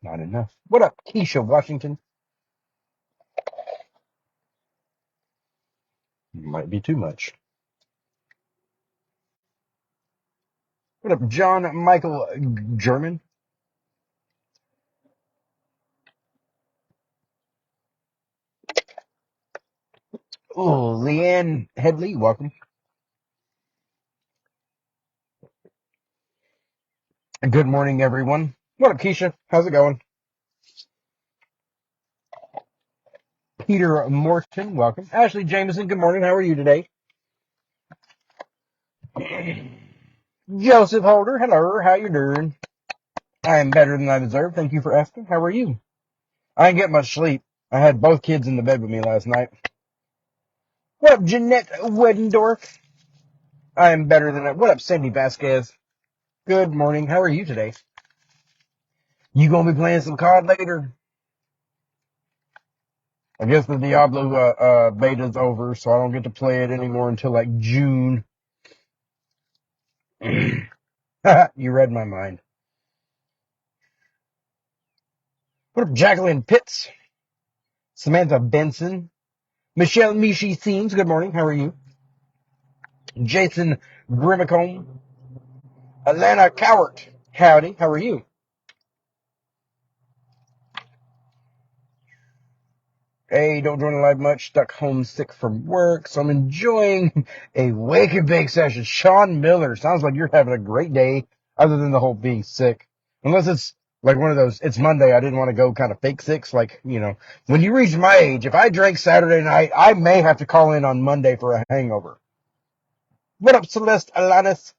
Not enough. What up, Keisha Washington? Might be too much. What up, John Michael German? Oh, Leanne Headley, welcome. Good morning, everyone. What up, Keisha? How's it going? Peter Morton, welcome. Ashley Jameson, good morning. How are you today? Joseph Holder, hello. How you doing? I am better than I deserve. Thank you for asking. How are you? I didn't get much sleep. I had both kids in the bed with me last night. What up, Jeanette Weddendorf? I am better than that. What up, Sandy Vasquez? Good morning. How are you today? You gonna be playing some COD later? I guess the Diablo beta's over, so I don't get to play it anymore until like June. You read my mind. What up, Jacqueline Pitts? Samantha Benson? Michelle Mishi Seams, good morning. How are you? Jason Grimacombe? Alana Cowart? Howdy. How are you? Hey, don't join the live much. Stuck home sick from work, so I'm enjoying a wake and bake session. Sean Miller, sounds like you're having a great day, other than the whole being sick. Unless it's like one of those, it's Monday, I didn't want to go kind of fake sick. Like, when you reach my age, if I drank Saturday night, I may have to call in on Monday for a hangover. What up, Celeste Alanis?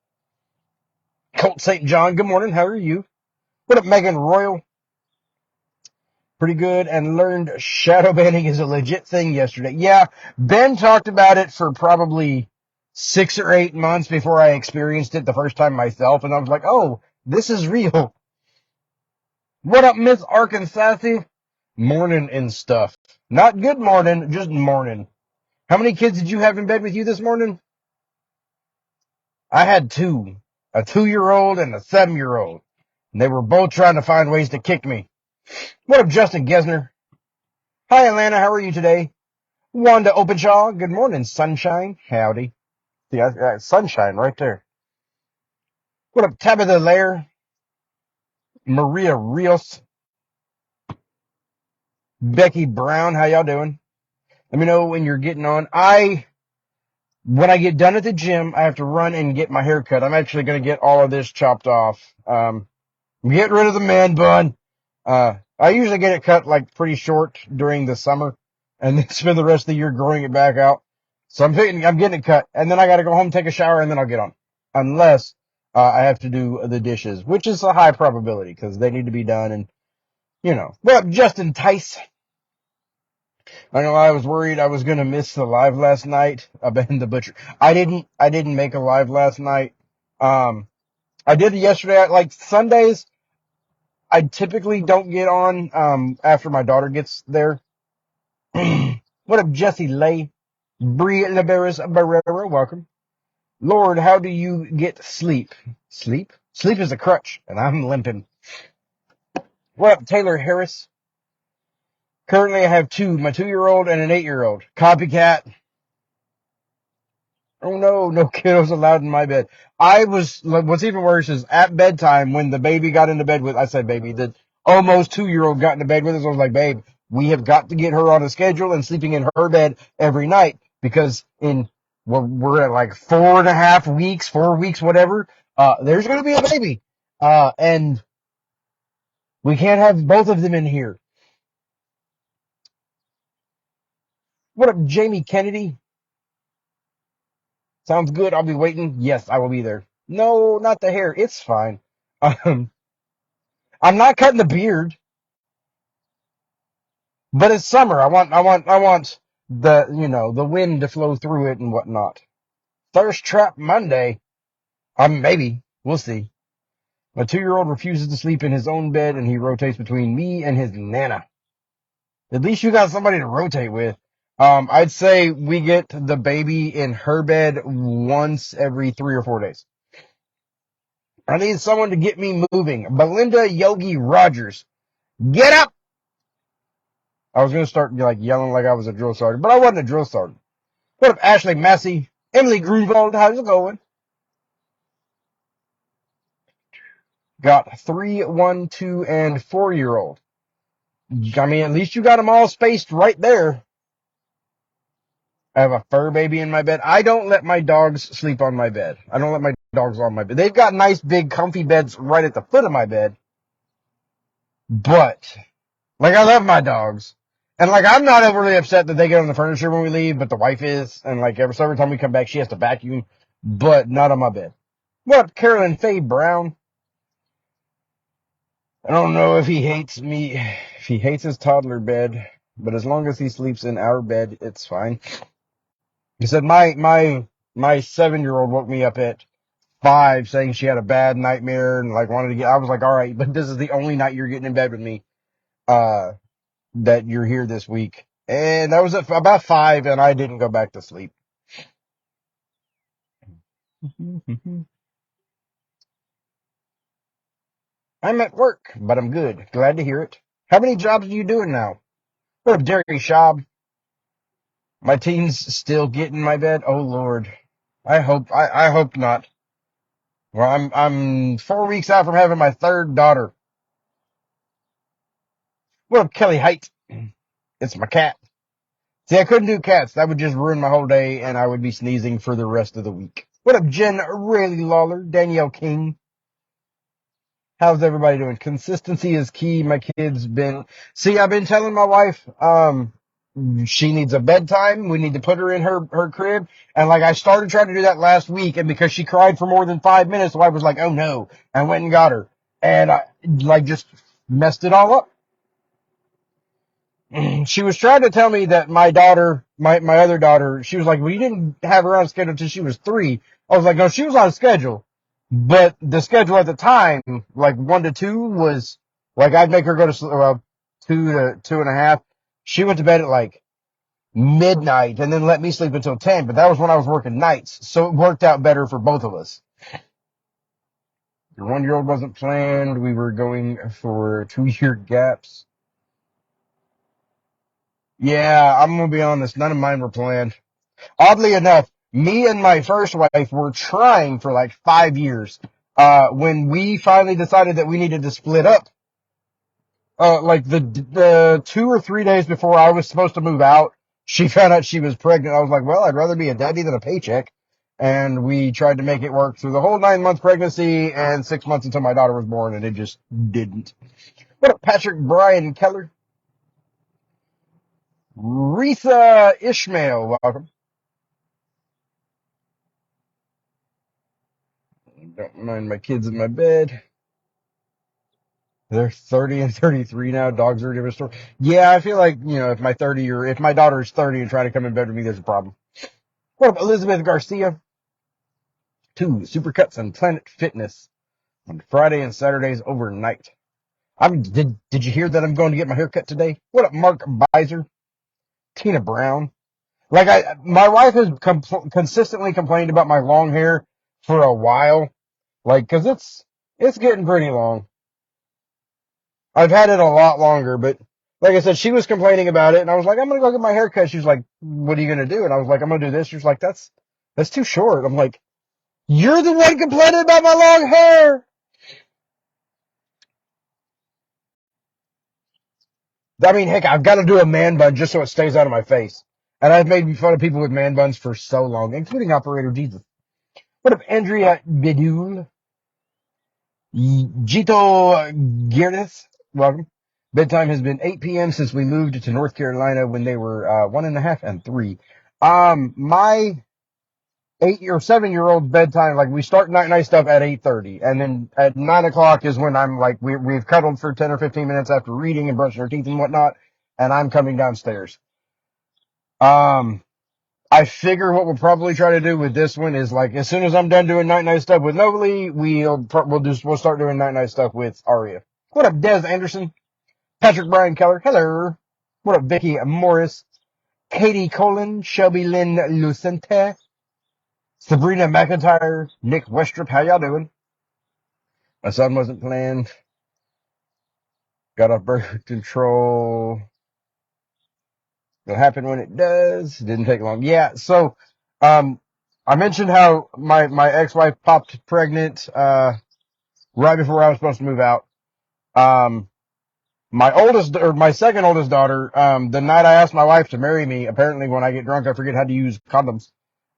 Colt St. John, good morning. How are you? What up, Megan Royal? Pretty good, and learned shadow banning is a legit thing yesterday. Yeah, Ben talked about it for probably 6 or 8 months before I experienced it the first time myself, and I was like, oh, this is real. What up, Miss Arkansas? Morning and stuff. Not good morning, just morning. How many kids did you have in bed with you this morning? I had 2. A 2-year-old and a 7-year-old. And they were both trying to find ways to kick me. What up, Justin Gesner? Hi, Atlanta. How are you today? Wanda Openshaw. Good morning, sunshine. Howdy. See, sunshine right there. What up, Tabitha Lair? Maria Rios. Becky Brown. How y'all doing? Let me know when you're getting on. When I get done at the gym, I have to run and get my hair cut. I'm actually going to get all of this chopped off. Get rid of the man bun. I usually get it cut like pretty short during the summer and then spend the rest of the year growing it back out. So I'm getting it cut, and then I got to go home, take a shower, and then I'll get on. Unless I have to do the dishes, which is a high probability because they need to be done. And well, Justin Tice. I know I was worried I was gonna miss the live last night. Ben the Butcher. I didn't make a live last night. I did it yesterday. Like Sundays, I typically don't get on after my daughter gets there. What up, Jesse Lay? Brie Liberis Barrera, welcome. Lord, how do you get sleep? Sleep? Sleep is a crutch, and I'm limping. What up, Taylor Harris? Currently, I have 2, my 2-year-old and an 8-year-old. Copycat. Oh no, no kiddos allowed in my bed. What's even worse is at bedtime when the baby got into bed I said baby, the almost 2-year-old got into bed with us. I was like, babe, we have got to get her on a schedule and sleeping in her bed every night because we're at like 4.5 weeks, 4 weeks, whatever. There's going to be a baby. And we can't have both of them in here. What up, Jamie Kennedy? Sounds good. I'll be waiting. Yes, I will be there. No, not the hair. It's fine. I'm not cutting the beard, but it's summer. I want the wind to flow through it and whatnot. Thirst Trap Monday. Maybe. We'll see. My 2-year-old refuses to sleep in his own bed and he rotates between me and his nana. At least you got somebody to rotate with. I'd say we get the baby in her bed once every 3 or 4 days. I need someone to get me moving. Belinda Yogi Rogers. Get up! I was going to start like yelling like I was a drill sergeant, but I wasn't a drill sergeant. What up, Ashley Massey? Emily Greenwald, how's it going? Got 3, 1, 2, and 4-year-old. I mean, at least you got them all spaced right there. I have a fur baby in my bed. I don't let my dogs sleep on my bed. I don't let my dogs on my bed. They've got nice, big, comfy beds right at the foot of my bed. But, like, I love my dogs. And, like, I'm not overly upset that they get on the furniture when we leave, but the wife is. And, like, every time we come back, she has to vacuum, but not on my bed. What up, Carolyn Faye Brown? I don't know if he hates me, if he hates his toddler bed, but as long as he sleeps in our bed, it's fine. He said my 7-year-old woke me up at 5 saying she had a bad nightmare and like wanted to get, I was like, all right, but this is the only night you're getting in bed with me, that you're here this week. And that was at about 5 and I didn't go back to sleep. I'm at work, but I'm good. Glad to hear it. How many jobs are you doing now? What up, Jerry Schaub? My teens still get in my bed. Oh Lord. I hope not. Well, I'm 4 weeks out from having my third daughter. What up, Kelly Height? It's my cat. See, I couldn't do cats. That would just ruin my whole day, and I would be sneezing for the rest of the week. What up, Jen Rayleigh Lawler? Danielle King? How's everybody doing? Consistency is key. My kid's been... See, I've been telling my wife, she needs a bedtime. We need to put her in her crib. And, like, I started trying to do that last week, and because she cried for more than 5 minutes, the wife was like, oh, no. I went and got her. And I, like, just messed it all up. She was trying to tell me that my daughter, my other daughter, she was like, well, you didn't have her on schedule until she was 3. I was like, no, she was on schedule. But the schedule at the time, like 1 to 2 was, like, I'd make her go to sleep, 2 to 2.5. She went to bed at like midnight and then let me sleep until 10. But that was when I was working nights. So it worked out better for both of us. Your 1-year-old wasn't planned. We were going for 2-year gaps. Yeah, I'm going to be honest. None of mine were planned. Oddly enough, me and my first wife were trying for like 5 years. When we finally decided that we needed to split up, like the 2 or 3 days before I was supposed to move out, she found out she was pregnant. I was like, well, I'd rather be a daddy than a paycheck. And we tried to make it work through the whole 9-month pregnancy and 6 months until my daughter was born, and it just didn't. What up, Patrick Brian Keller? Retha Ishmael, welcome. Don't mind my kids in my bed. They're 30 and 33 now. Dogs are a different story. Yeah, I feel like, if my daughter's 30 and trying to come in bed with me, there's a problem. What up, Elizabeth Garcia? 2 Supercuts and Planet Fitness on Friday and Saturdays overnight. Did you hear that I'm going to get my hair cut today? What up, Mark Beiser? Tina Brown? Like, my wife has consistently complained about my long hair for a while. Like, cause it's getting pretty long. I've had it a lot longer, but like I said, she was complaining about it, and I was like, I'm gonna go get my hair cut. She was like, what are you gonna do? And I was like, I'm gonna do this. She was like, that's too short. I'm like, you're the one complaining about my long hair. I mean, heck, I've got to do a man bun just so it stays out of my face. And I've made fun of people with man buns for so long, including Operator Jesus. What up, Andrea Bidul? Jito Girdes, welcome. Bedtime has been 8 p.m. since we moved to North Carolina when they were 1.5 and 3. My 7-year-old bedtime, like we start night stuff at 8:30, and then at 9 o'clock is when I'm like we've cuddled for 10 or 15 minutes after reading and brushing our teeth and whatnot, and I'm coming downstairs. I figure what we'll probably try to do with this one is like as soon as I'm done doing night stuff with Nobly, we'll start doing night stuff with Aria. What up, Des Anderson? Patrick Brian Keller. Hello. What up, Vicky Morris? Katie Colin, Shelby Lynn Lucente, Sabrina McIntyre, Nick Westrup. How y'all doing? My son wasn't planned. Got off birth control. It'll happen when it does. It didn't take long. Yeah. So, I mentioned how my ex-wife popped pregnant, right before I was supposed to move out. Um, my second oldest daughter, the night I asked my wife to marry me, apparently when I get drunk, I forget how to use condoms.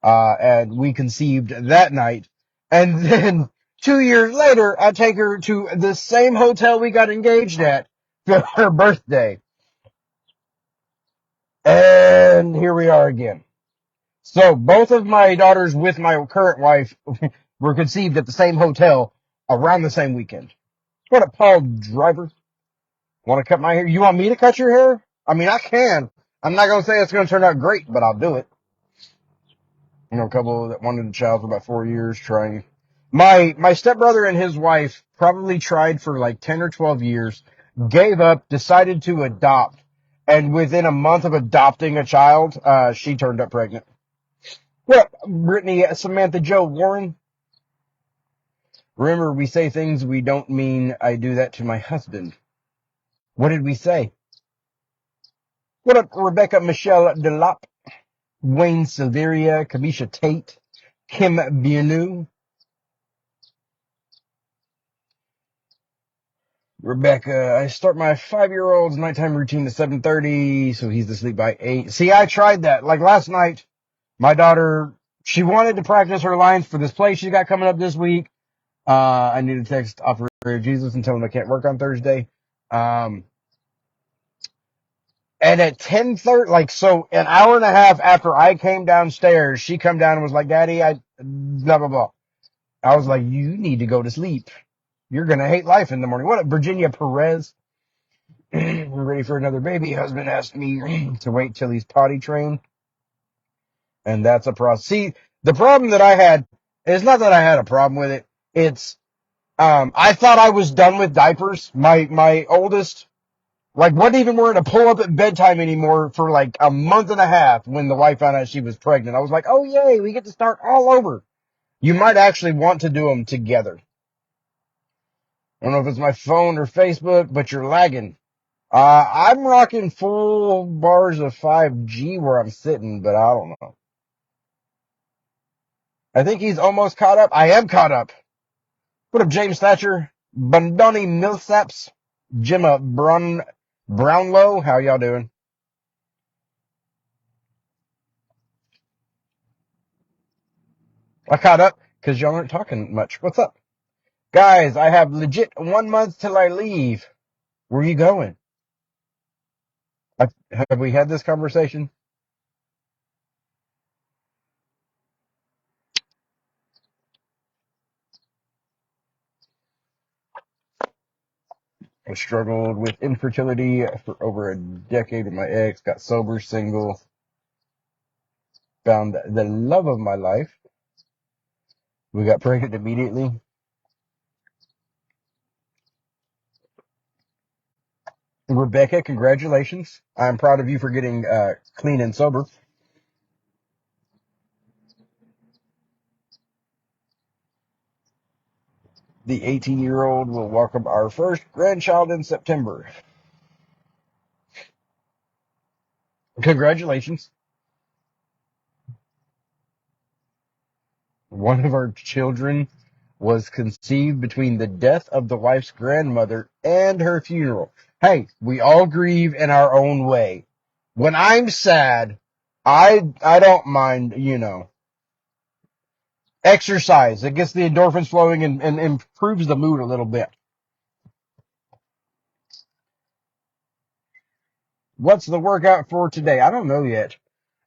And we conceived that night. And then 2 years later, I take her to the same hotel we got engaged at for her birthday. And here we are again. So both of my daughters with my current wife were conceived at the same hotel around the same weekend. What a Paul Driver. Want to cut my hair? You want me to cut your hair? I mean, I can. I'm not going to say it's going to turn out great, but I'll do it. You know, a couple that wanted a child for about 4 years trying. My stepbrother and his wife probably tried for like 10 or 12 years, gave up, decided to adopt, and within a month of adopting a child, she turned up pregnant. What up, Brittany, Samantha, Joe, Warren? Remember, we say things we don't mean. I do that to my husband. What did we say? What up, Rebecca Michelle Delop, Wayne Silveria, Kamisha Tate, Kim Bienu, Rebecca, I start my 5-year-old's nighttime routine at 7:30, so he's asleep by 8. See, I tried that. Like last night, my daughter, she wanted to practice her lines for this play she's got coming up this week. I need to text Operator Jesus and tell him I can't work on Thursday. And at 10:30, like, so an hour and a half after I came downstairs, she come down and was like, Daddy, blah, blah, blah. I was like, you need to go to sleep. You're going to hate life in the morning. What up, Virginia Perez? We're ready for another baby. Husband asked me to wait till he's potty trained. And that's a process. See, the problem that I had is not that I had a problem with it. It's, I thought I was done with diapers. My oldest, like, wasn't even wearing a pull up at bedtime anymore for like a month and a half when the wife found out she was pregnant. I was like, oh yay, we get to start all over. You might actually want to do them together. I don't know if it's my phone or Facebook, but you're lagging. I'm rocking full bars of 5G where I'm sitting, but I don't know. I think he's almost caught up. I am caught up. What up, James Thatcher? Bundoni Millsaps? Gemma Brownlow? How y'all doing? I caught up because y'all aren't talking much. What's up? Guys, I have legit 1 month till I leave. Where are you going? Have we had this conversation? I struggled with infertility for over a decade with my ex, got sober, single, found the love of my life. We got pregnant immediately. Rebecca, congratulations. I'm proud of you for getting clean and sober. The 18-year-old will welcome our first grandchild in September. Congratulations. One of our children was conceived between the death of the wife's grandmother and her funeral. Hey, we all grieve in our own way. When I'm sad, I don't mind, exercise. It gets the endorphins flowing and improves the mood a little bit. What's the workout for today? I don't know yet.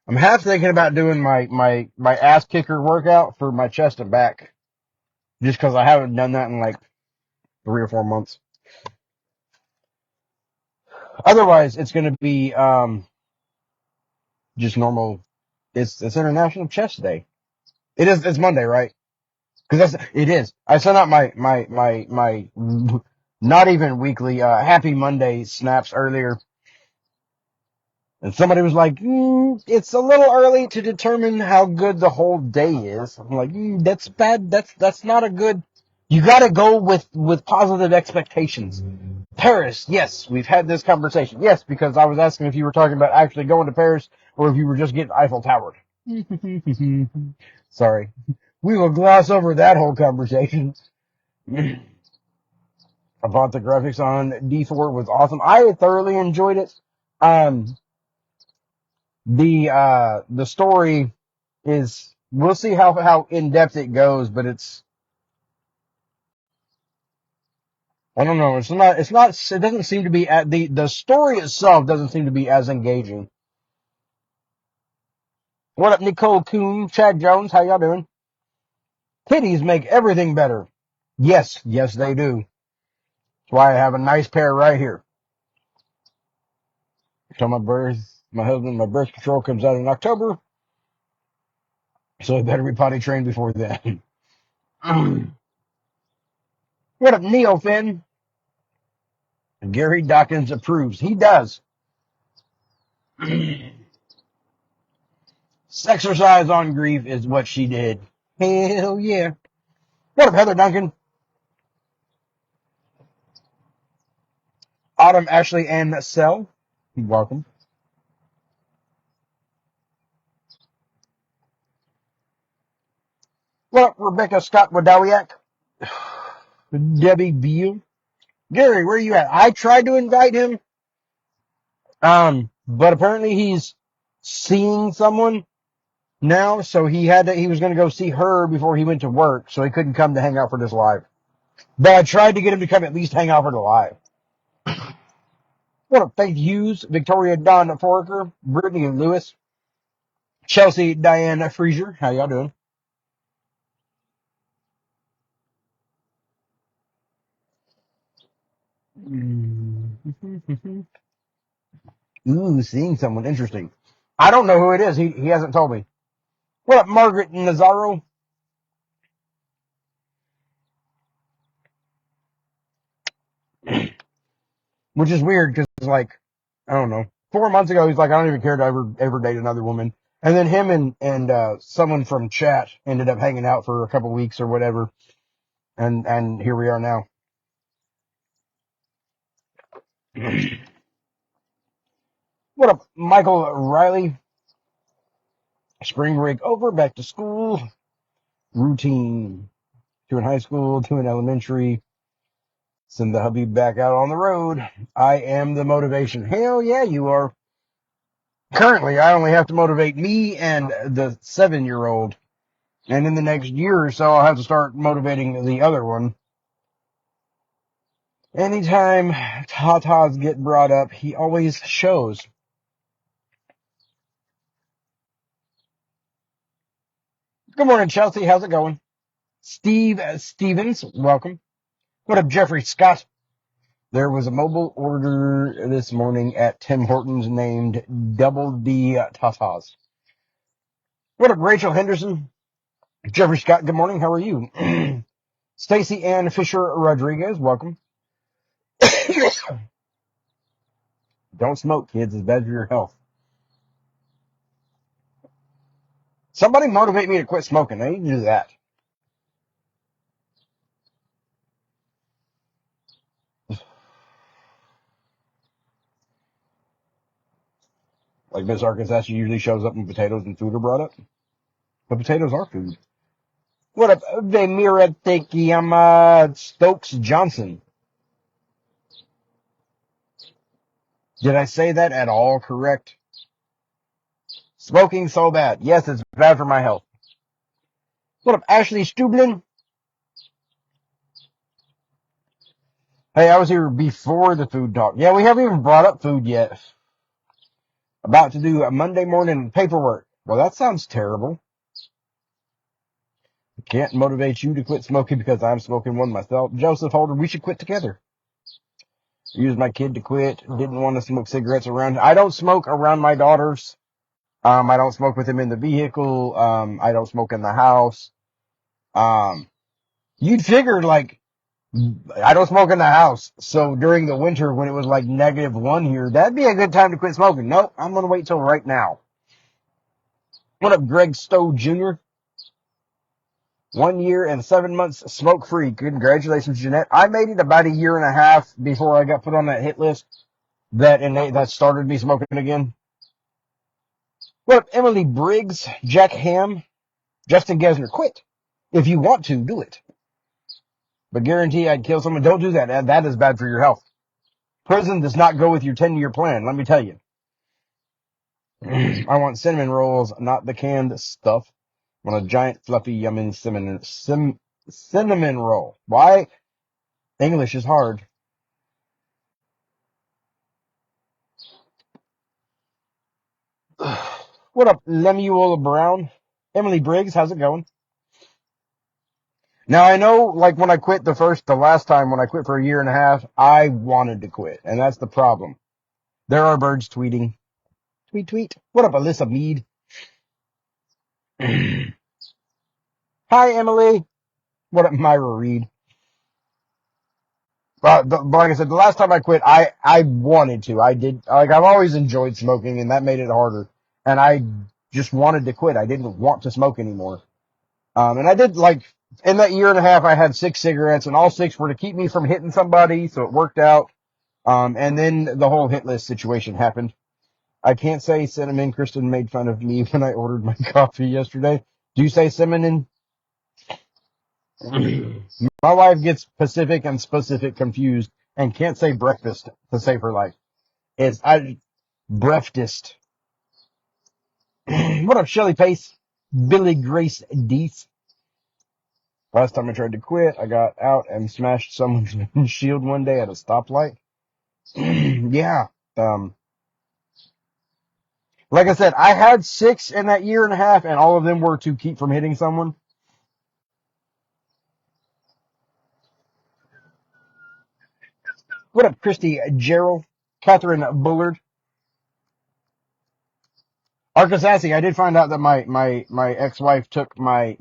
I'm half thinking about doing my ass kicker workout for my chest and back. Just because I haven't done that in like 3 or 4 months. Otherwise, it's going to be just normal. It's International Chest Day. It is. It's Monday, right? Because it is. I sent out my not even weekly Happy Monday snaps earlier, and somebody was like, "It's a little early to determine how good the whole day is." I'm like, "That's bad. That's not a good." You got to go with positive expectations. Paris, yes, we've had this conversation. Yes, because I was asking if you were talking about actually going to Paris or if you were just getting Eiffel Towered. Sorry. We will gloss over that whole conversation. I thought the graphics on D4 was awesome. I thoroughly enjoyed it. Um, the story is, we'll see how in depth it goes, but I don't know. It doesn't seem to be the story itself doesn't seem to be as engaging. What up, Nicole Coon, Chad Jones? How y'all doing? Titties make everything better. Yes, yes, they do. That's why I have a nice pair right here. So my birth control comes out in October. So I better be potty trained before then. What up, Neo Finn? Gary Dawkins approves. He does. Sexercise on grief is what she did. Hell yeah. What up, Heather Duncan? Autumn, Ashley, and Sel. Welcome. What up, Rebecca Scott Wadawiak? Debbie Beal. Gary, where you at? I tried to invite him, but apparently he's seeing someone now, so he was going to go see her before he went to work, so he couldn't come to hang out for this live. But I tried to get him to come at least hang out for the live. What up, Faith Hughes, Victoria Dawn Foraker, Brittany Lewis, Chelsea Diane Frazier. How y'all doing? Ooh, seeing someone interesting. I don't know who it is. He hasn't told me. What up, Margaret Nazaro? Which is weird because, like, I don't know. 4 months ago, he's like, I don't even care to ever date another woman. And then him and someone from chat ended up hanging out for a couple weeks or whatever. And here we are now. What up, Michael Riley? Spring break over, back to school. Routine. Two in high school, two in elementary. Send the hubby back out on the road. I am the motivation. Hell yeah, you are. Currently, I only have to motivate me and the 7-year-old. And in the next year or so, I'll have to start motivating the other one. Anytime tatas get brought up, he always shows. Good morning, Chelsea. How's it going? Steve Stevens, welcome. What up, Jeffrey Scott? There was a mobile order this morning at Tim Hortons named Double D Tatas. What up, Rachel Henderson? Jeffrey Scott, good morning. How are you? Stacy Ann Fisher Rodriguez, welcome. Don't smoke, kids. It's bad for your health. Somebody motivate me to quit smoking. I need to do that. Like Miss Arkansas, she usually shows up when potatoes and food are brought up. But potatoes are food. What up, Vemira Tekiyama Stokes Johnson? Did I say that at all correct? Smoking so bad. Yes, it's bad for my health. What up, Ashley Stublin? Hey, I was here before the food talk. Yeah, we haven't even brought up food yet. About to do a Monday morning paperwork. Well, that sounds terrible. Can't motivate you to quit smoking because I'm smoking one myself. Joseph Holder, we should quit together. Used my kid to quit. Didn't want to smoke cigarettes around. I don't smoke around my daughters. I don't smoke with them in the vehicle. I don't smoke in the house. You'd figure like I don't smoke in the house. So during the winter when it was like -1 here, that'd be a good time to quit smoking. Nope, I'm gonna wait till right now. What up, Greg Stowe Jr.? 1 year and 7 months smoke free. Congratulations, Jeanette. I made it about a year and a half before I got put on that hit list that started me smoking again. What up, Emily Briggs, Jack Ham, Justin Gesner? Quit. If you want to, do it. But guarantee I'd kill someone. Don't do that. That is bad for your health. Prison does not go with your 10-year plan, let me tell you. I want cinnamon rolls, not the canned stuff. I want a giant, fluffy, yummy cinnamon roll. Why? English is hard. What up, Lemuel Brown? Emily Briggs, how's it going? Now, I know, like, when I quit the last time when I quit for a year and a half, I wanted to quit, and that's the problem. There are birds tweeting. Tweet, tweet. What up, Alyssa Mead? Hi, Emily. What up, Myra Reed? But like I said, the last time I quit, I wanted to. I did. Like, I've always enjoyed smoking, and that made it harder. And I just wanted to quit. I didn't want to smoke anymore. And I did, like, in that year and a half, I had 6 cigarettes, and all 6 were to keep me from hitting somebody, so it worked out. And then the whole hit list situation happened. I can't say cinnamon. Kristen made fun of me when I ordered my coffee yesterday. Do you say cinnamon? My wife gets Pacific and specific confused and can't say breakfast to save her life. It's breakfast. What up, Shelly Pace? Billy Grace Deese. Last time I tried to quit, I got out and smashed someone's windshield one day at a stoplight. Yeah. Like I said, I had 6 in that year and a half, and all of them were to keep from hitting someone. What up, Christy Gerald? Catherine Bullard? Arkansas, I did find out that my ex-wife took my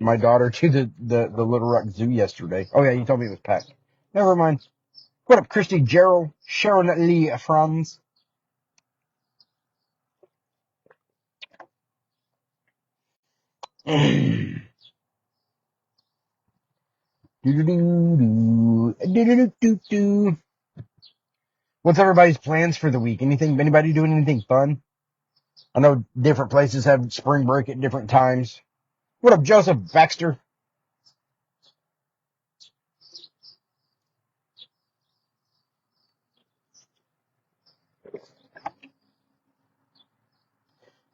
daughter to the Little Rock Zoo yesterday. Oh yeah, you told me it was packed. Never mind. What up, Christy Gerald? Sharon Lee Franz? What's everybody's plans for the week? Anybody doing anything fun? I know different places have spring break at different times. What up, Joseph Baxter?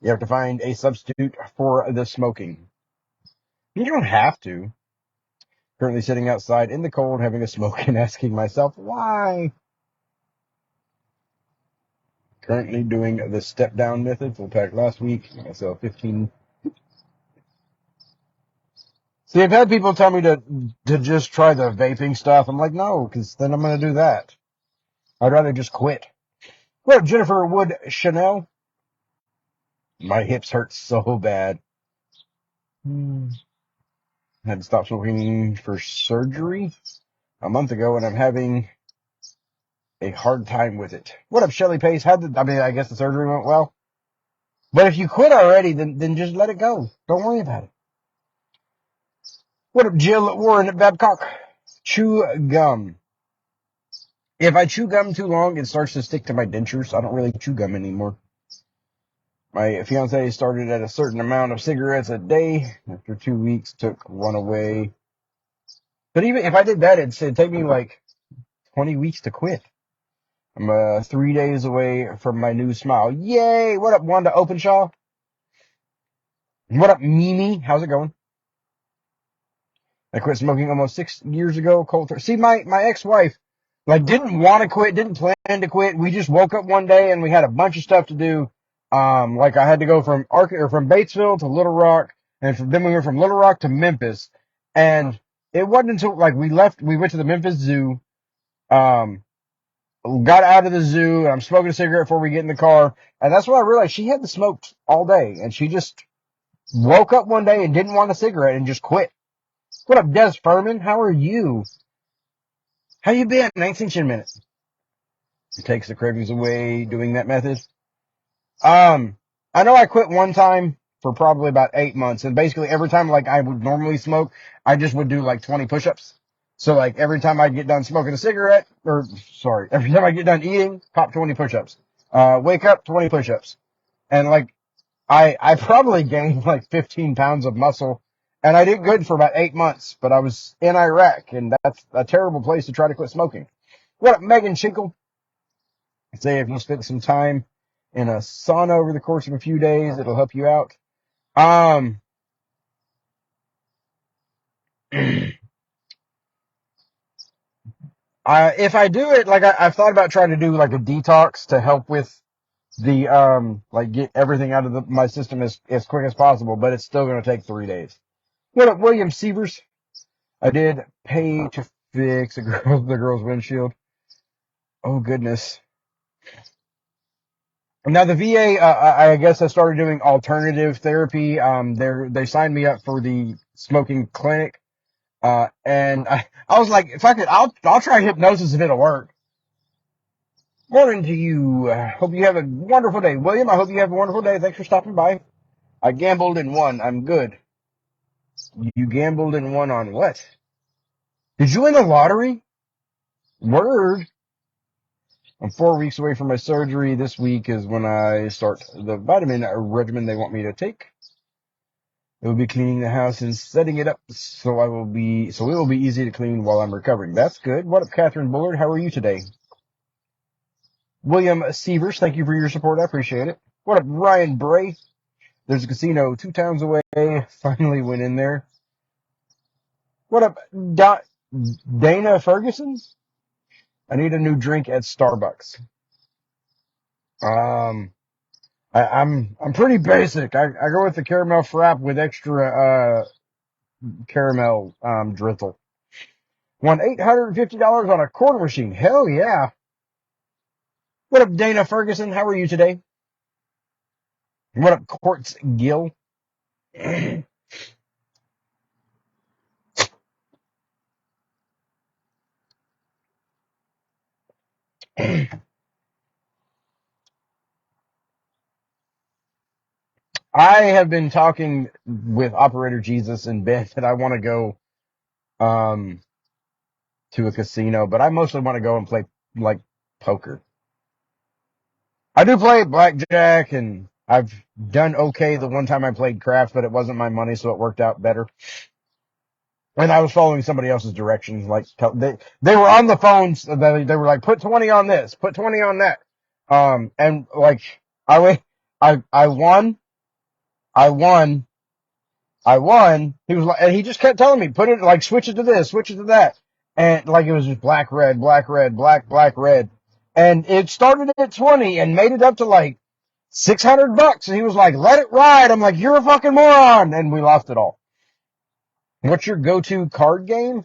You have to find a substitute for the smoking. You don't have to. Currently sitting outside in the cold having a smoke and asking myself, why? Currently doing the step down method, full pack last week. I sell 15. See, I've had people tell me to just try the vaping stuff. I'm like, no, because then I'm going to do that. I'd rather just quit. Well, Jennifer Wood Chanel. My hips hurt so bad. Had to stop smoking for surgery a month ago, and I'm having a hard time with it. What up, Shelly Pace? I guess the surgery went well. But if you quit already, then just let it go. Don't worry about it. What up, Jill Warren Babcock? Chew gum. If I chew gum too long, it starts to stick to my dentures. I don't really chew gum anymore. My fiance started at a certain amount of cigarettes a day. After 2 weeks, took one away. But even if I did that, it'd take me like 20 weeks to quit. I'm 3 days away from my new smile. Yay! What up, Wanda Openshaw? What up, Mimi? How's it going? I quit smoking almost 6 years ago. Cold. See, my ex-wife, like, didn't want to quit, didn't plan to quit. We just woke up one day and we had a bunch of stuff to do. Like I had to go from Batesville to Little Rock, and then we went from Little Rock to Memphis. And it wasn't until like we went to the Memphis Zoo, got out of the zoo, and I'm smoking a cigarette before we get in the car. And that's when I realized she hadn't smoked all day, and she just woke up one day and didn't want a cigarette and just quit. What up, Des Furman? How are you? How you been? 19 minutes. It takes the cravings away doing that method. I know I quit one time for probably about 8 months. And basically every time like I would normally smoke, I just would do like 20 push-ups. So like every time I get done smoking a cigarette, every time I get done eating, pop 20 push-ups. Wake up, 20 push-ups. And like I probably gained like 15 pounds of muscle, and I did good for about 8 months, but I was in Iraq, and that's a terrible place to try to quit smoking. What up, Megan Shinkle? Say if you spend some time in a sauna over the course of a few days, it'll help you out. If I do it, like I've thought about trying to do like a detox to help with the like get everything out of my system as quick as possible, but it's still going to take 3 days. What up, William Sievers? I did pay to fix the girl's windshield. Oh goodness. Now the VA, I guess I started doing alternative therapy. They signed me up for the smoking clinic. And I was like, if I could, I'll try hypnosis if it'll work. Morning to you. Hope you have a wonderful day. William, I hope you have a wonderful day. Thanks for stopping by. I gambled and won. I'm good. You gambled and won on what? Did you win the lottery? Word. I'm 4 weeks away from my surgery. This week is when I start the vitamin regimen they want me to take. It will be cleaning the house and setting it up so it will be easy to clean while I'm recovering. That's good. What up, Catherine Bullard? How are you today? William Sievers, thank you for your support. I appreciate it. What up, Ryan Bray? There's a casino 2 towns away. Finally went in there. What up, Dana Ferguson? I need a new drink at Starbucks. I'm pretty basic. I go with the caramel frap with extra caramel drizzle. Won $850 on a quarter machine. Hell yeah. What up, Dana Ferguson? How are you today? What up, Quartz Gill? I have been talking with Operator Jesus in bed that I want to go to a casino, but I mostly want to go and play like poker. I do play blackjack, and I've done okay the one time I played craps, but it wasn't my money, so it worked out better. And I was following somebody else's directions. Like they were on the phones. They were like, put 20 on this, put 20 on that. And like I went, I won. He was like, and he just kept telling me, put it like, switch it to this, switch it to that. And like, it was just black, red, black, red, black, red. And it started at 20 and made it up to like $600. And he was like, let it ride. I'm like, you're a fucking moron. And we lost it all. What's your go-to card game?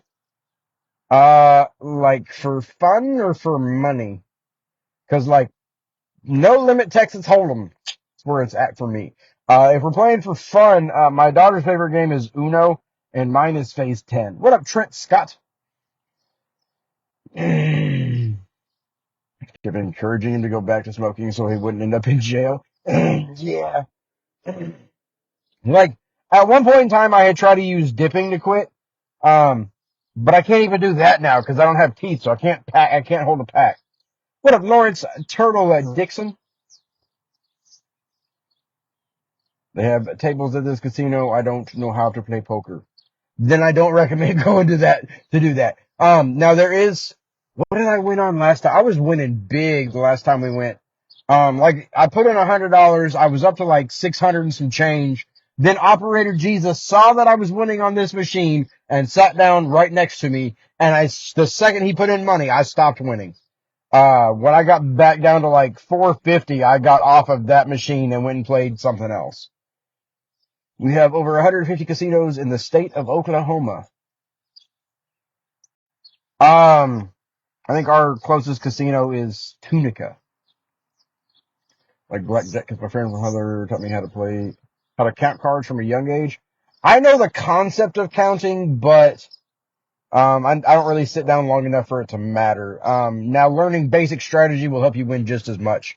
Like for fun or for money? Cause like No Limit Texas Hold'em. That's where it's at for me. If we're playing for fun, my daughter's favorite game is Uno, and mine is Phase 10. What up, Trent Scott? Kept encouraging him to go back to smoking so he wouldn't end up in jail. Yeah. Like, at one point in time, I had tried to use dipping to quit. But I can't even do that now because I don't have teeth, so I can't hold a pack. What up, Lawrence Turtle Dixon? They have tables at this casino. I don't know how to play poker. Then I don't recommend going to do that. Now there is, what did I win on last time? I was winning big the last time we went. Like I put in $100. I was up to like 600 and some change. Then Operator Jesus saw that I was winning on this machine and sat down right next to me. And the second he put in money, I stopped winning. When I got back down to like 450, I got off of that machine and went and played something else. We have over 150 casinos in the state of Oklahoma. I think our closest casino is Tunica. Like blackjack, because my friend from Heather taught me how to count cards from a young age. I know the concept of counting, but I don't really sit down long enough for it to matter. Now learning basic strategy will help you win just as much.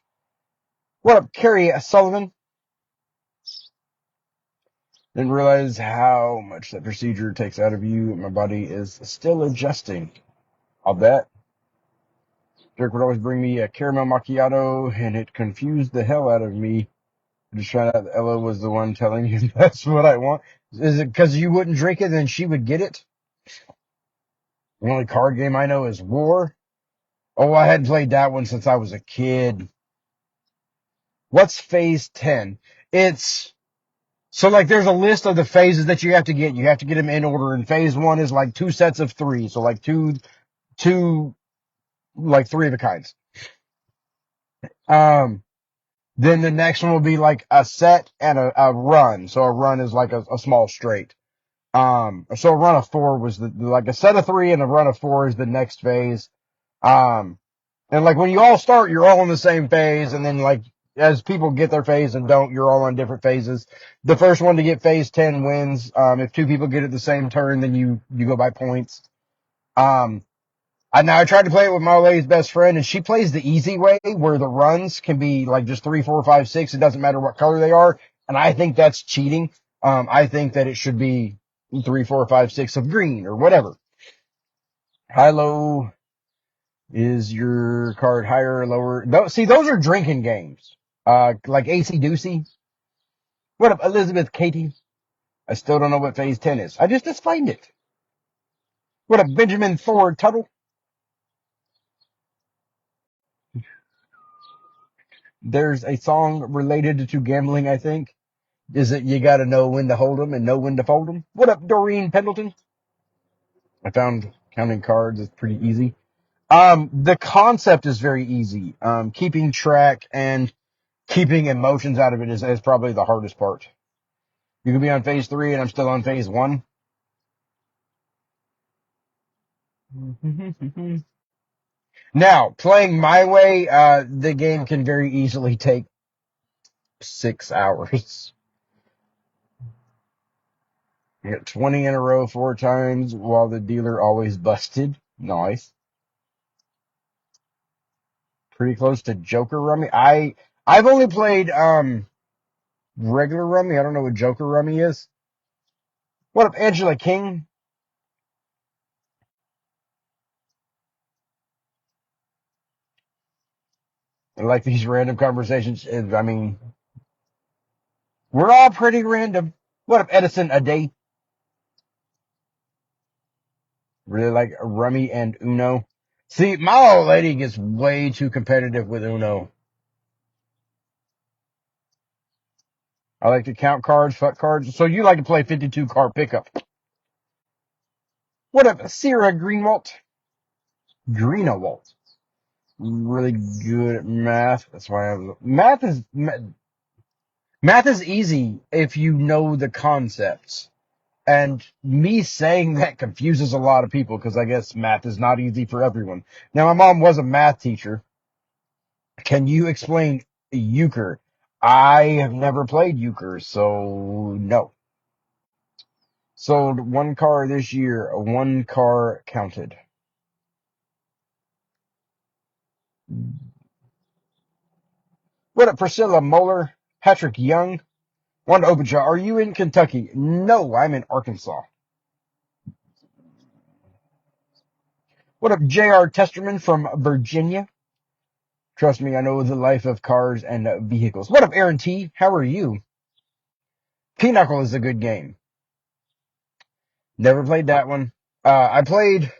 What up, Carrie Sullivan? Didn't realize how much that procedure takes out of you. My body is still adjusting. I'll bet. Dirk would always bring me a caramel macchiato, and it confused the hell out of me. Just trying out Ella was the one telling you that's what I want. Is it because you wouldn't drink it and she would get it? The only card game I know is War. Oh, I hadn't played that one since I was a kid. What's phase 10? It's so like there's a list of the phases that you have to get. You have to get them in order. And phase 1 is like 2 sets of 3. So like two, like 3 of the kinds. Then the next one will be like a set and a run. So a run is like a small straight. So a run of 4 was like a set of 3 and a run of 4 is the next phase. And like when you all start, you're all in the same phase. And then like as people get their phase and don't, you're all on different phases. The first one to get phase 10 wins. If 2 people get it the same turn, then you go by points. I tried to play it with my old lady's best friend, and she plays the easy way, where the runs can be like just 3, 4, 5, 6. It doesn't matter what color they are, and I think that's cheating. I think that it should be 3, 4, 5, 6 of green or whatever. High low, is your card higher or lower? No, see, those are drinking games. Like AC Doocy. What up, Elizabeth Katie? I still don't know what phase 10 is. I just explained it. What up, Benjamin Ford Tuttle? There's a song related to gambling, I think. Is it you got to know when to hold them and know when to fold them? What up, Doreen Pendleton? I found counting cards is pretty easy. The concept is very easy. Keeping track and keeping emotions out of it is probably the hardest part. You could be on phase 3 and I'm still on phase 1. Now, playing my way, the game can very easily take 6 hours. You got 20 in a row 4 times while the dealer always busted. Nice. Pretty close to Joker Rummy. I've only played regular Rummy. I don't know what Joker Rummy is. What up, Angela King? I like these random conversations. I mean, we're all pretty random. What up, Edison A Day? Really like Rummy and Uno. See, my old lady gets way too competitive with Uno. I like to count cards, fuck cards. So you like to play 52 card pickup. What up, Sarah Greenwalt? Greenawalt. Really good at math. That's why math is easy if you know the concepts. And me saying that confuses a lot of people because I guess math is not easy for everyone. Now, my mom was a math teacher. Can you explain euchre? I have never played euchre, so no. Sold 1 car this year, 1 car counted. What up, Priscilla Moeller? Patrick Young? Wanda Openjaw, are you in Kentucky? No, I'm in Arkansas. What up, J.R. Testerman from Virginia? Trust me, I know the life of cars and vehicles. What up, Aaron T? How are you? Pinochle is a good game. Never played that one. I played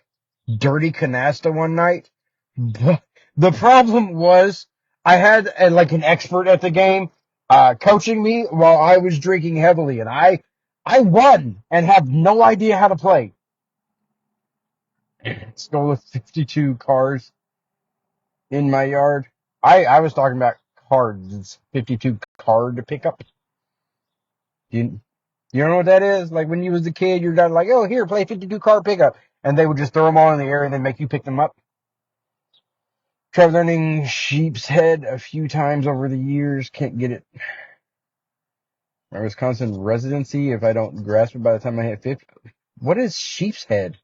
Dirty Canasta one night. But the problem was I had like an expert at the game coaching me while I was drinking heavily, and I won and had no idea how to play. Stole 52 cars in my yard. I was talking about cards. It's 52 card to pick up. You know what that is? Like when you was a kid, you're done like, oh, here, play 52 card pickup. And they would just throw them all in the air and then make you pick them up. Tried learning sheep's head a few times over the years. Can't get it. My Wisconsin residency, if I don't grasp it by the time I hit 50. What is sheep's head?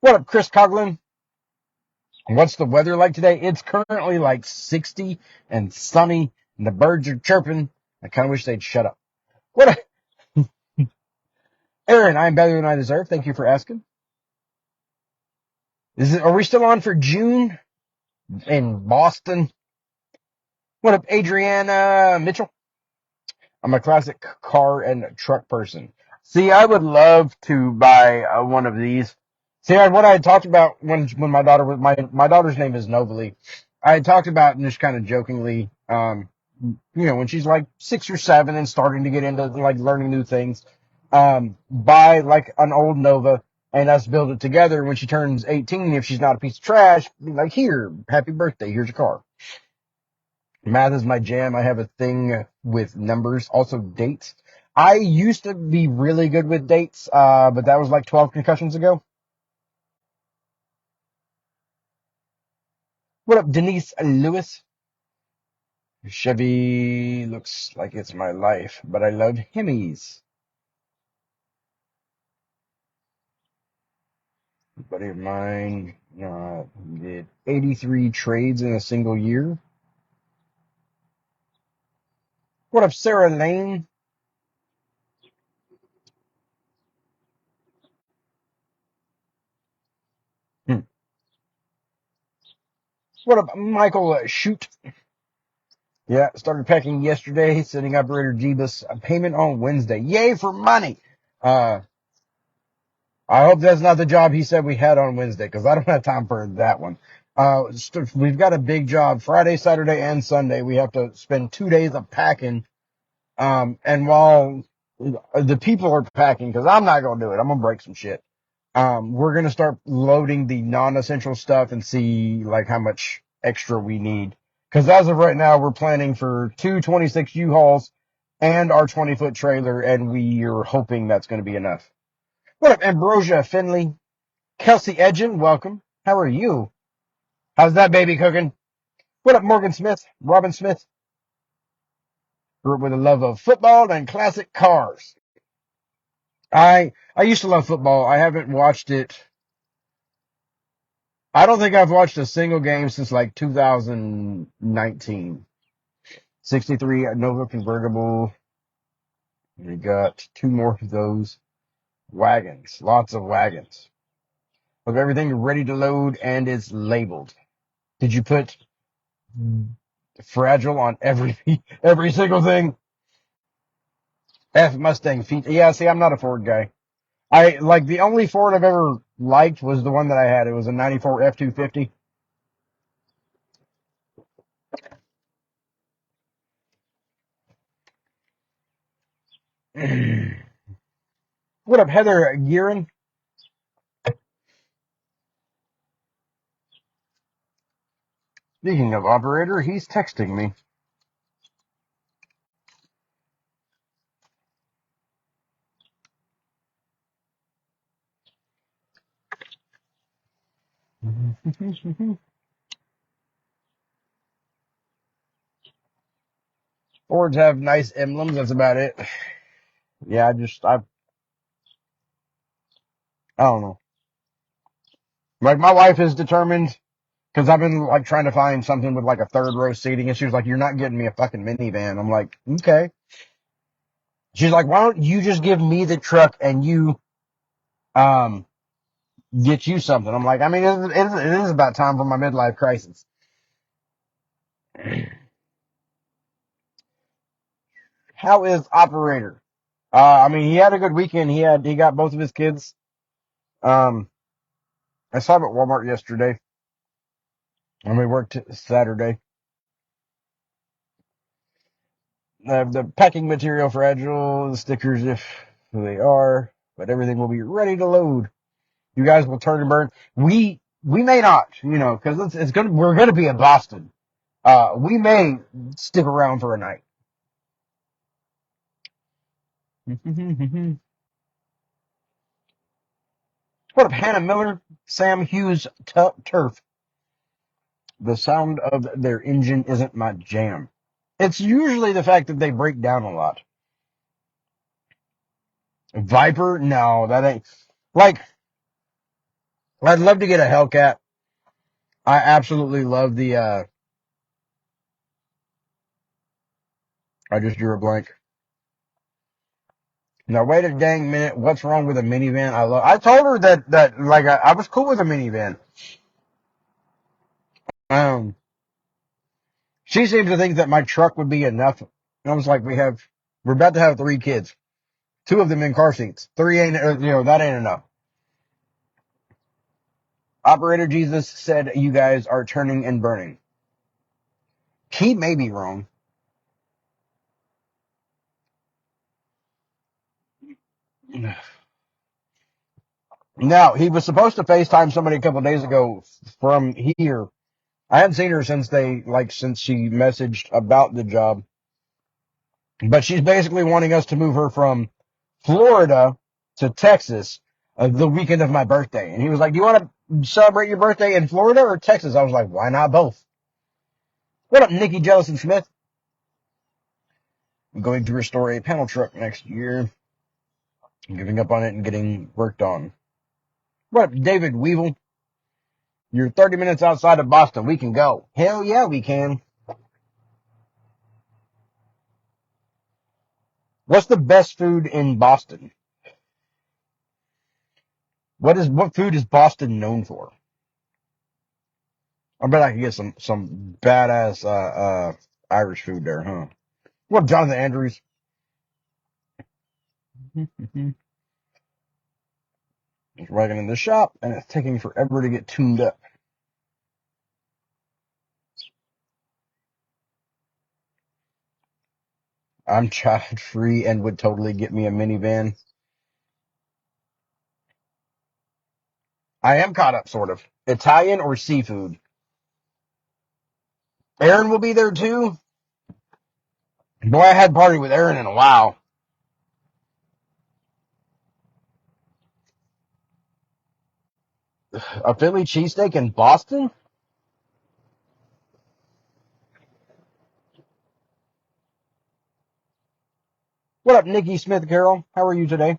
What up, Chris Coughlin? What's the weather like today? It's currently like 60 and sunny, and the birds are chirping. I kind of wish they'd shut up. What, Aaron? I'm better than I deserve. Thank you for asking. Are we still on for June in Boston? What up, Adriana Mitchell? I'm a classic car and truck person. See, I would love to buy one of these. See, what I had talked about when my daughter was my daughter's name is Novalie. I had talked about just kind of jokingly, when she's like 6 or 7 and starting to get into like learning new things, buy like an old Nova and us build it together. When she turns 18, if she's not a piece of trash, be like, here, happy birthday, here's your car. Math is my jam. I have a thing with numbers, also dates. I used to be really good with dates, but that was like 12 concussions ago. What up, Denise Lewis? Chevy looks like it's my life, but I love Hemis. A buddy of mine did 83 trades in a single year. What up, Sarah Lane? Hmm. What up, Michael Shoot? Yeah, started packing yesterday, sending operator Jeebus a payment on Wednesday. Yay for money! Uh, I hope that's not the job he said we had on Wednesday, because I don't have time for that one. We've got a big job Friday, Saturday, and Sunday. We have to spend 2 days of packing. And while the people are packing, because I'm not going to do it, I'm going to break some shit. We're going to start loading the non-essential stuff and see like how much extra we need. Because as of right now, we're planning for 226 U-Hauls and our 20-foot trailer, and we are hoping that's going to be enough. What up, Ambrosia Finley? Kelsey Edgen, welcome. How are you? How's that baby cooking? What up, Morgan Smith? Robin Smith? Grew up with a love of football and classic cars. I used to love football. I haven't watched it. I don't think I've watched a single game since like 2019. 63 Nova convertible. We got 2 more of those wagons. Lots of wagons. With everything ready to load and is labeled. Did you put fragile on every single thing? F Mustang feet. Yeah, see, I'm not a Ford guy. I like the only Ford I've ever liked was the one that I had. It was a '94 F-250. What up, Heather Gearin? Speaking of operator, he's texting me. Fords have nice emblems. That's about it. Yeah, I don't know. Like my wife is determined because I've been like trying to find something with like a third row seating, and she was like, "You're not getting me a fucking minivan." I'm like, "Okay." She's like, "Why don't you just give me the truck and you um get you something?" I'm like, "I mean, it is about time for my midlife crisis." How is operator? I mean, he had a good weekend. He got both of his kids. Um, I saw him at Walmart yesterday, and we worked Saturday. The packing material fragile, the stickers if they are, but everything will be ready to load. You guys will turn and burn. We may not, because we're gonna be in Boston. We may stick around for a night. What up, Hannah Miller? Sam Hughes Turf. The sound of their engine isn't my jam. It's usually the fact that they break down a lot. Viper? No, that ain't. Like, I'd love to get a Hellcat. I absolutely love the I just drew a blank. Now wait a dang minute. What's wrong with a minivan? I told her that like I was cool with a minivan. Um, she seems to think that my truck would be enough. And I was like, we're about to have 3 kids, 2 of them in car seats. 3 ain't, that ain't enough. Operator Jesus said you guys are turning and burning. He may be wrong. Now, he was supposed to FaceTime somebody a couple of days ago from here. I hadn't seen her since since she messaged about the job. But she's basically wanting us to move her from Florida to Texas the weekend of my birthday. And he was like, do you want to celebrate your birthday in Florida or Texas? I was like, why not both? What up, Nikki Jellison Smith? I'm going to restore a panel truck next year. I'm giving up on it and getting worked on. What up, David Weevil? You're 30 minutes outside of Boston. We can go. Hell yeah, we can. What's the best food in Boston? What food is Boston known for? I bet I could get some badass Irish food there, huh? What up, Jonathan Andrews? It's riding in the shop and it's taking forever to get tuned up. I'm child free and would totally get me a minivan. I am caught up, sort of. Italian or seafood? Aaron will be there too. Boy, I hadn't partied with Aaron in a while. A Philly cheesesteak in Boston? What up, Nikki Smith Carroll? How are you today?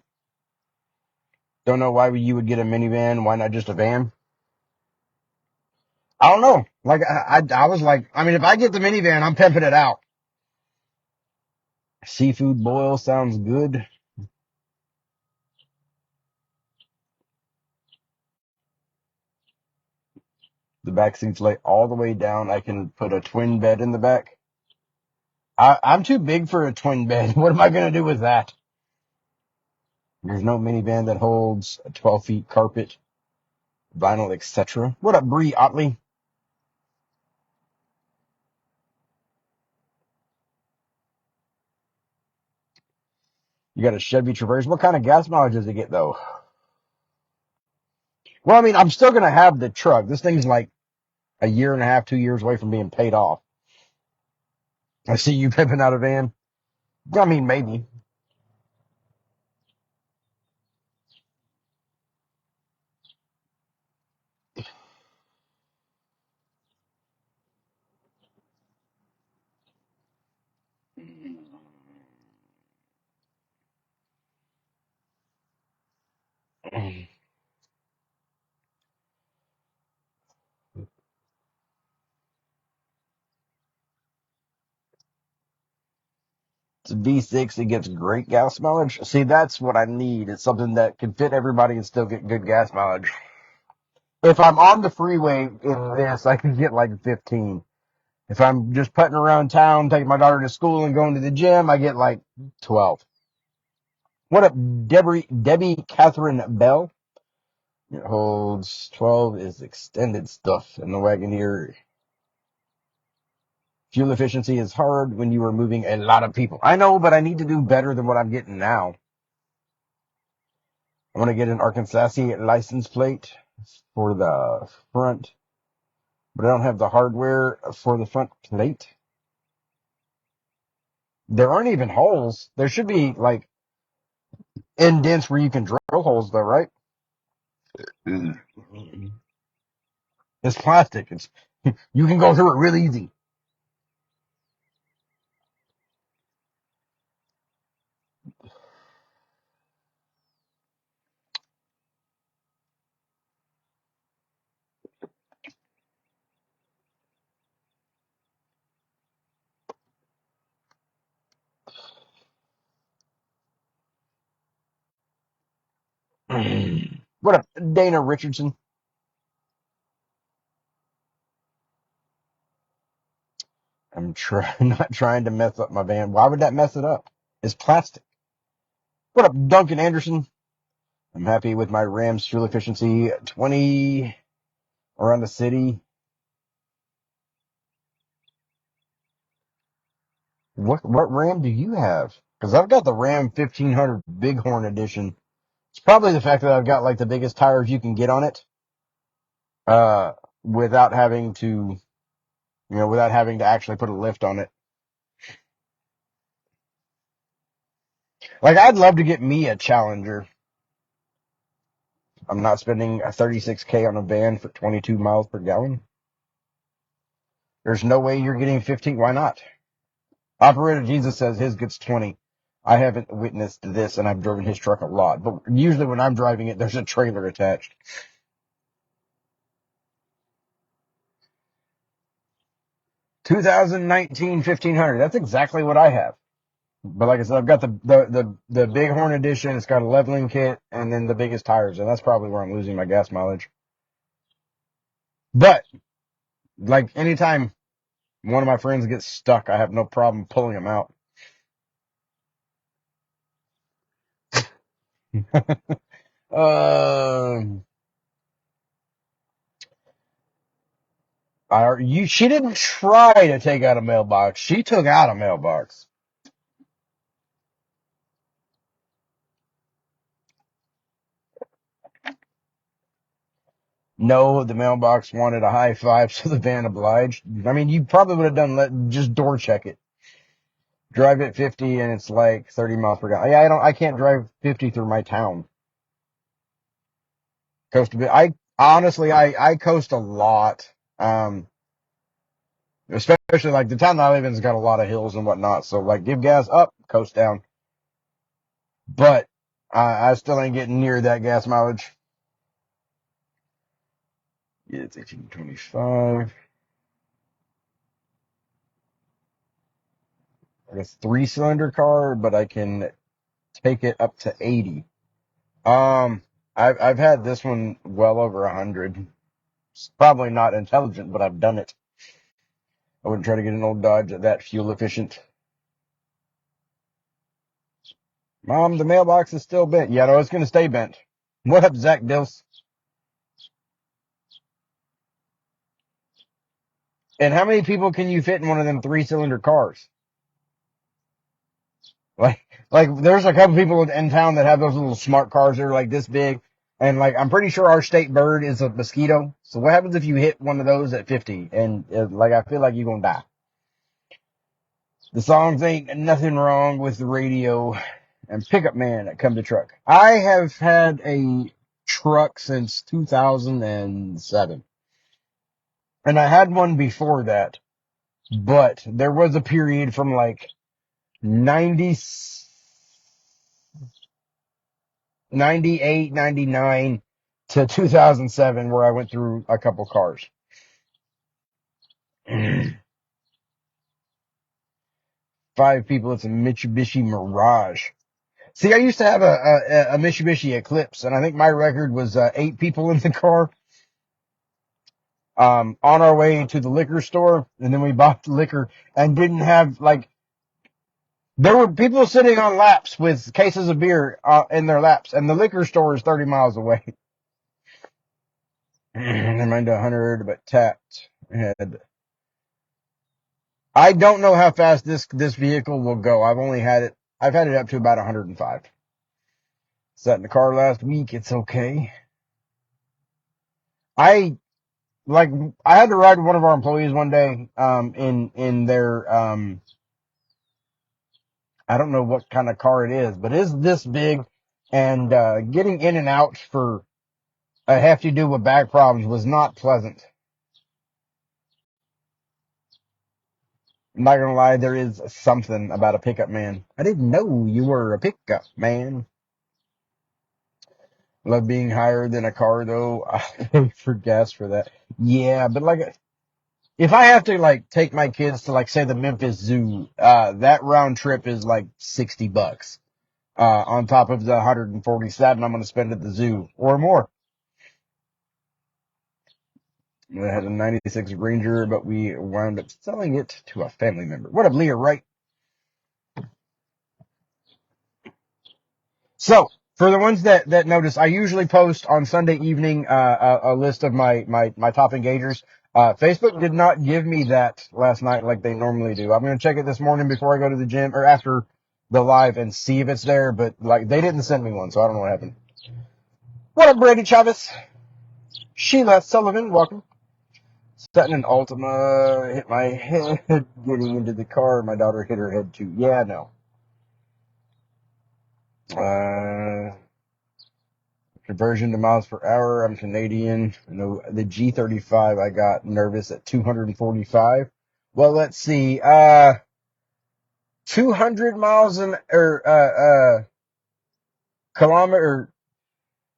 Don't know why you would get a minivan. Why not just a van? I don't know. Like I was like, I mean, if I get the minivan, I'm pimping it out. Seafood boil sounds good. The back seats lay all the way down. I can put a twin bed in the back. I'm too big for a twin bed. What am I going to do with that? There's no minivan that holds a 12 feet carpet, vinyl, etc. What up, Bree Otley? You got a Chevy Traverse. What kind of gas mileage does it get, though? Well, I mean, I'm still going to have the truck. This thing's like a year and a half, 2 years away from being paid off. I see you pimping out a van. I mean, maybe. It's a V6. It gets great gas mileage. See, that's what I need. It's something that can fit everybody and still get good gas mileage. If I'm on the freeway in this, I can get like 15. If I'm just putting around town, taking my daughter to school and going to the gym, I get like 12. What up, Debbie Catherine Bell? It holds 12 is extended stuff in the Wagoneer. Fuel efficiency is hard when you are moving a lot of people. I know, but I need to do better than what I'm getting now. I want to get an Arkansas license plate for the front, but I don't have the hardware for the front plate. There aren't even holes. There should be like indents where you can drill holes, though, right? It's plastic. It's you can go through it real easy. What up, Dana Richardson? I'm not trying to mess up my van. Why would that mess it up? It's plastic. What up, Duncan Anderson? I'm happy with my Ram's fuel efficiency. 20 around the city. What Ram do you have? Because I've got the Ram 1500 Bighorn edition. It's probably the fact that I've got like the biggest tires you can get on it, uh, without having to, without having to actually put a lift on it. Like, I'd love to get me a Challenger. I'm not spending a 36K on a van for 22 miles per gallon. There's no way you're getting 15. Why not? Operator Jesus says his gets 20. I haven't witnessed this, and I've driven his truck a lot. But usually when I'm driving it, there's a trailer attached. 2019 1500. That's exactly what I have. But like I said, I've got the Bighorn edition. It's got a leveling kit and then the biggest tires, and that's probably where I'm losing my gas mileage. But like anytime one of my friends gets stuck, I have no problem pulling them out. She didn't try to take out a mailbox. She took out a mailbox. No, the mailbox wanted a high five, so the van obliged. I mean, you probably would have just door check it. Drive at 50 and it's like 30 miles per gallon. Yeah, I can't drive 50 through my town. Coast a bit. I coast a lot. Especially like the town that I live in's got a lot of hills and whatnot. So like give gas up, coast down. But I still ain't getting near that gas mileage. Yeah, it's 1825. I guess 3-cylinder car, but I can take it up to 80. I've had this one well over 100. It's probably not intelligent, but I've done it. I wouldn't try to get an old Dodge that fuel efficient. Mom, the mailbox is still bent. Yeah, no, it's going to stay bent. What up, Zach Dills? And how many people can you fit in one of them 3-cylinder cars? Like, there's a couple people in town that have those little smart cars that are like this big. And like, I'm pretty sure our state bird is a mosquito. So what happens if you hit one of those at 50? And like, I feel like you're going to die. The songs ain't nothing wrong with the radio and pickup man that come to truck. I have had a truck since 2007. And I had one before that, but there was a period from like 90, 98, 99 to 2007 where I went through a couple cars. 5 people, it's a Mitsubishi Mirage. See, I used to have a Mitsubishi Eclipse, and I think my record was 8 people in the car. On our way to the liquor store, and then we bought the liquor and didn't have like. There were people sitting on laps with cases of beer in their laps, and the liquor store is 30 miles away. Never mind 100, but tapped ahead. I don't know how fast this vehicle will go. I've had it up to about 105. Sat in the car last week. It's okay. I had to ride with one of our employees one day, in their, I don't know what kind of car it is, but it's this big, and, getting in and out for a hefty dude with back problems was not pleasant. I'm not gonna lie, there is something about a pickup man. I didn't know you were a pickup man. Love being higher than a car though. I pay for gas for that. Yeah, but like, if I have to like take my kids to like say the Memphis Zoo, that round trip is like $60. on top of the 147 I'm going to spend at the zoo or more. I had a 96 Ranger, but we wound up selling it to a family member. What up, Leah, right? So, for the ones that notice, I usually post on Sunday evening a list of my top engagers. Facebook did not give me that last night like they normally do. I'm going to check it this morning before I go to the gym or after the live and see if it's there, but like they didn't send me one, so I don't know what happened. What up, Brady Chavez? Sheila Sullivan, welcome. Setting an Ultima, hit my head getting into the car. My daughter hit her head too. Yeah, no. Conversion to miles per hour. I'm Canadian. You know, the G35, I got nervous at 245. Well, let's see. 200 miles kilometer,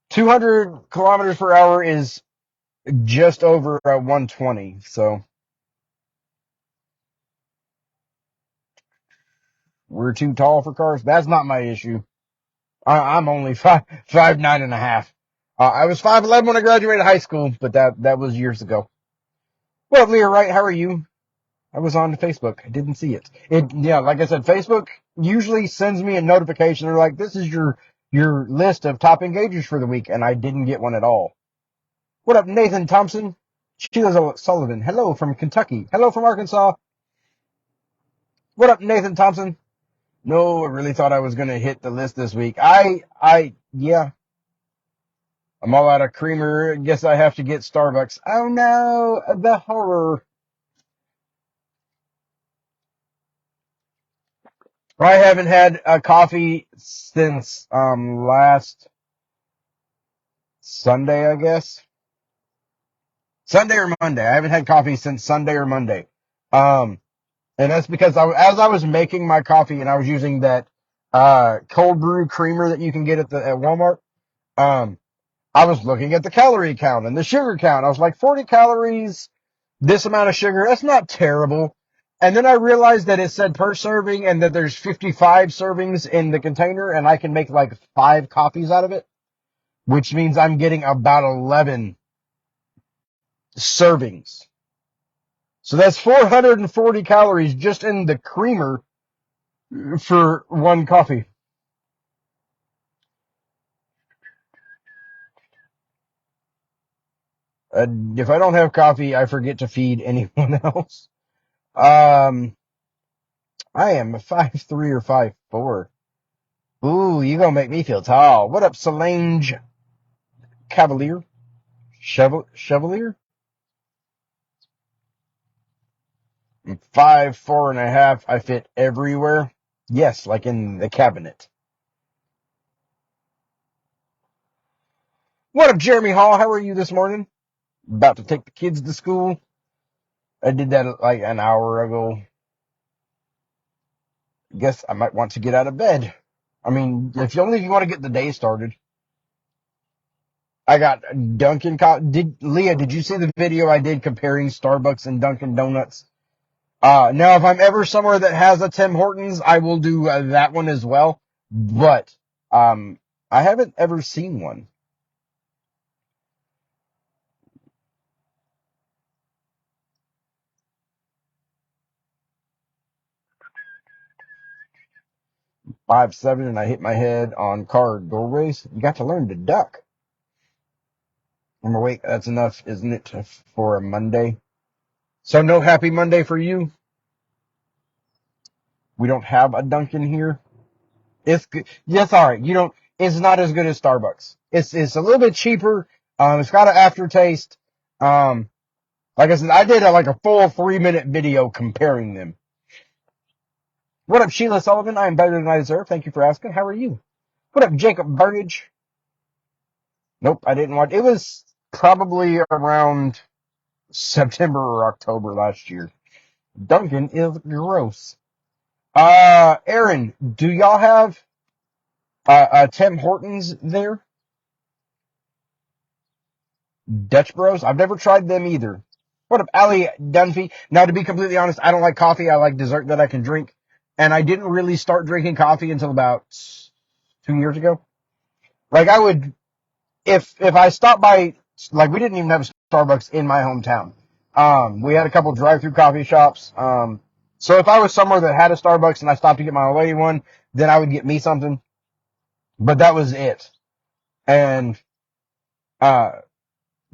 200 kilometers per hour is just over 120. So we're too tall for cars. That's not my issue. I'm only 5'9.5". I was 5'11" when I graduated high school, but that was years ago. Well, Leah Wright, how are you? I was on Facebook. I didn't see it. Yeah, like I said, Facebook usually sends me a notification. They're like, this is your list of top engagers for the week, and I didn't get one at all. What up, Nathan Thompson? Sheila Sullivan. Hello from Kentucky. Hello from Arkansas. What up, Nathan Thompson? No, I really thought I was going to hit the list this week. Yeah. I'm all out of creamer. Guess I have to get Starbucks. Oh no, the horror. I haven't had a coffee since last Sunday, I guess. Sunday or Monday. I haven't had coffee since Sunday or Monday. And that's because as I was making my coffee and I was using that cold brew creamer that you can get at Walmart, I was looking at the calorie count and the sugar count. I was like, 40 calories, this amount of sugar, that's not terrible. And then I realized that it said per serving and that there's 55 servings in the container and I can make like 5 coffees out of it, which means I'm getting about 11 servings. So that's 440 calories just in the creamer for one coffee. If I don't have coffee, I forget to feed anyone else. I am a 5'3" or 5'4". Ooh, you gonna make me feel tall. What up, Solange Cavalier? Chevalier? I'm 5'4.5". I fit everywhere. Yes, like in the cabinet. What up, Jeremy Hall? How are you this morning? About to take the kids to school. I did that like an hour ago. Guess I might want to get out of bed. I mean, if you want to get the day started. I got Dunkin' Leah, did you see the video I did comparing Starbucks and Dunkin' Donuts? Now, if I'm ever somewhere that has a Tim Hortons, I will do that one as well. But I haven't ever seen one. I'm 5'7" and I hit my head on car doorways. You got to learn to duck. I'm awake. That's enough, isn't it, for a Monday? So no happy Monday for you? We don't have a Dunkin' here. It's good. Yes, all right. You don't. It's not as good as Starbucks. It's a little bit cheaper. It's got an aftertaste. Like I said, I did a full 3-minute video comparing them. What up, Sheila Sullivan? I am better than I deserve. Thank you for asking. How are you? What up, Jacob Burnage? Nope, I didn't watch. It was probably around September or October last year. Duncan is gross. Aaron, do y'all have Tim Hortons there? Dutch Bros? I've never tried them either. What up, Ali Dunphy? Now, to be completely honest, I don't like coffee. I like dessert that I can drink. And I didn't really start drinking coffee until about 2 years ago. Like I would, if I stopped by, like we didn't even have a Starbucks in my hometown. We had a couple drive-through coffee shops. So if I was somewhere that had a Starbucks and I stopped to get my old lady one, then I would get me something. But that was it. And uh,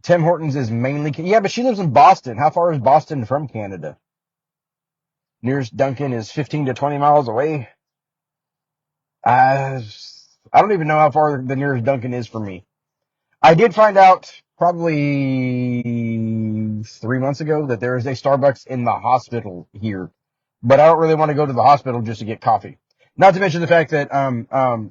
Tim Hortons is mainly, yeah, but she lives in Boston. How far is Boston from Canada? Nearest Dunkin' is 15 to 20 miles away. I don't even know how far the nearest Dunkin' is for me. I did find out probably 3 months ago that there is a Starbucks in the hospital here, but I don't really want to go to the hospital just to get coffee. Not to mention the fact that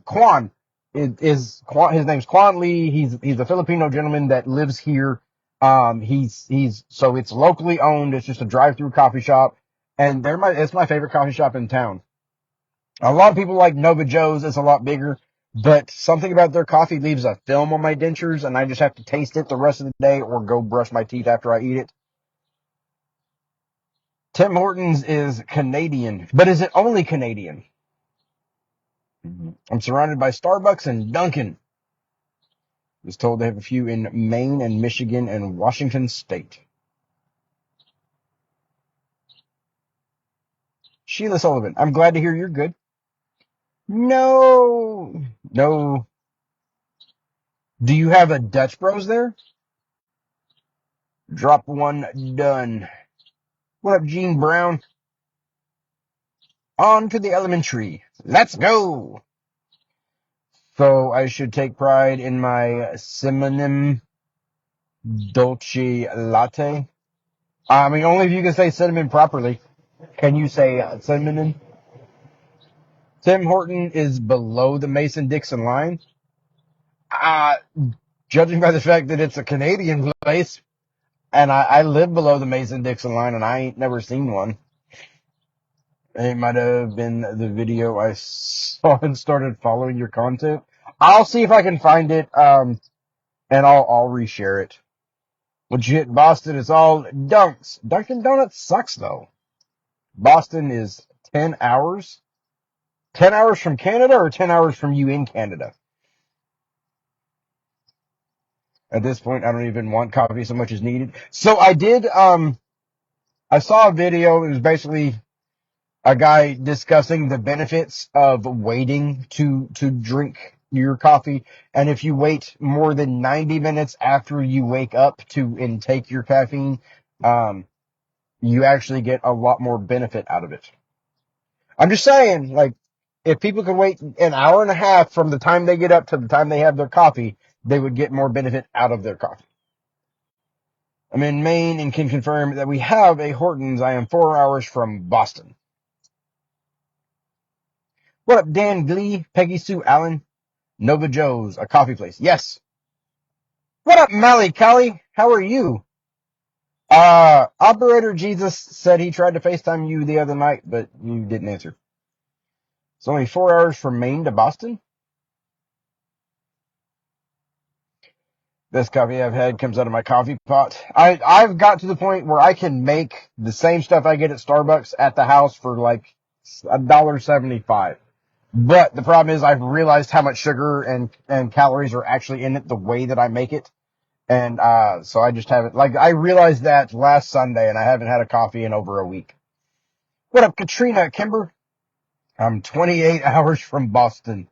Quan his name's Quan Lee. He's a Filipino gentleman that lives here. He's so it's locally owned. It's just a drive-through coffee shop, and it's my favorite coffee shop in town. A lot of people like Nova Joe's. It's a lot bigger, but something about their coffee leaves a film on my dentures, and I just have to taste it the rest of the day or go brush my teeth after I eat it. Tim Hortons is Canadian, but is it only Canadian? I'm surrounded by Starbucks and Dunkin'. Was told they have a few in Maine and Michigan and Washington State. Sheila Sullivan, I'm glad to hear you're good. No. Do you have a Dutch Bros there? Drop one, done. What up, Gene Brown? On to the elementary. Let's go. So I should take pride in my cinnamon dolce latte. I mean, only if you can say cinnamon properly. Can you say cinnamon? Tim Horton is below the Mason-Dixon line. Judging by the fact that it's a Canadian place, and I live below the Mason-Dixon line, and I ain't never seen one. It might have been the video I saw and started following your content. I'll see if I can find it, and I'll reshare it. When you hit Boston, it's all dunks. Dunkin' Donuts sucks, though. Boston is 10 hours. 10 hours from Canada or 10 hours from you in Canada? At this point, I don't even want coffee so much as needed. So I did, I saw a video. It was basically a guy discussing the benefits of waiting to drink your coffee. And if you wait more than 90 minutes after you wake up to intake your caffeine, you actually get a lot more benefit out of it. I'm just saying, like, if people could wait an hour and a half from the time they get up to the time they have their coffee, they would get more benefit out of their coffee. I'm in Maine and can confirm that we have a Hortons. I am 4 hours from Boston. What up, Dan Glee, Peggy Sue Allen, Nova Joe's, a coffee place. Yes. What up, Mally Callie? How are you? Operator Jesus said he tried to FaceTime you the other night, but you didn't answer. It's only 4 hours from Maine to Boston. Best coffee I've had comes out of my coffee pot. I've got to the point where I can make the same stuff I get at Starbucks at the house for like $1.75. But the problem is I've realized how much sugar and calories are actually in it the way that I make it. And so I just haven't, like, I realized that last Sunday and I haven't had a coffee in over a week. What up, Katrina Kimber? I'm 28 hours from Boston.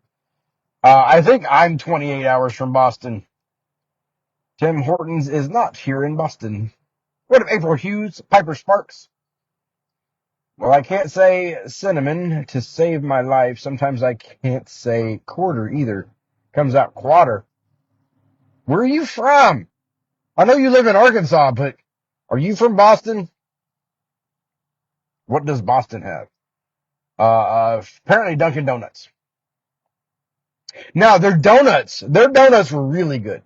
I think I'm 28 hours from Boston. Tim Hortons is not here in Boston. What up, April Hughes? Piper Sparks? Well, I can't say cinnamon to save my life. Sometimes I can't say quarter either. Comes out quarter. Where are you from? I know you live in Arkansas, but are you from Boston? What does Boston have? Apparently Dunkin' Donuts. Now, their donuts were really good.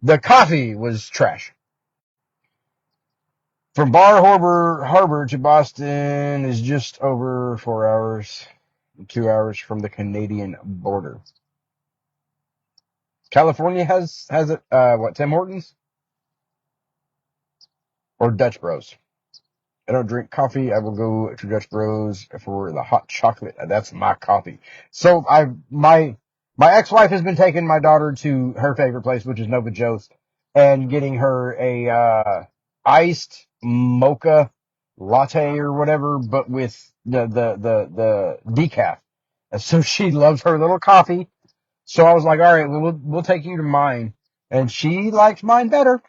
The coffee was trash. From Bar Harbor to Boston is just over 4 hours, 2 hours from the Canadian border. California has it, Tim Hortons? Or Dutch Bros? I don't drink coffee. I will go to Dutch Bros for the hot chocolate. That's my coffee. So my My ex-wife has been taking my daughter to her favorite place, which is Nova Joe's, and getting her a iced mocha latte or whatever, but with the decaf. And so she loves her little coffee. So I was like, all right, we'll take you to mine, and she likes mine better.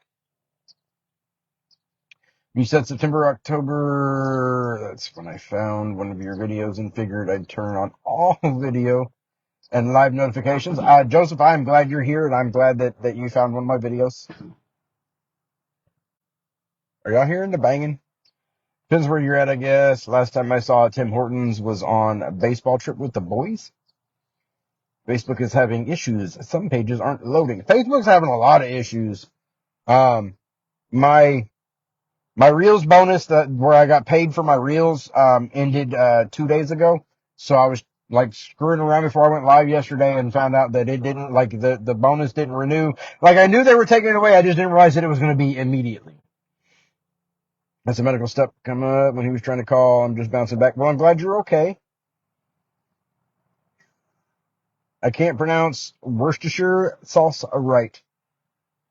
You said September, October. That's when I found one of your videos and figured I'd turn on all video and live notifications. Joseph, I'm glad you're here, and I'm glad that you found one of my videos. Are y'all hearing the banging? Depends where you're at, I guess. Last time I saw Tim Hortons was on a baseball trip with the boys. Facebook is having issues. Some pages aren't loading. Facebook's having a lot of issues. My Reels bonus where I got paid for my Reels ended 2 days ago. So I was like screwing around before I went live yesterday and found out that it didn't, like, the bonus didn't renew. Like, I knew they were taking it away. I just didn't realize that it was going to be immediately. That's a medical step come up when he was trying to call. I'm just bouncing back. Well, I'm glad you're okay. I can't pronounce Worcestershire sauce right.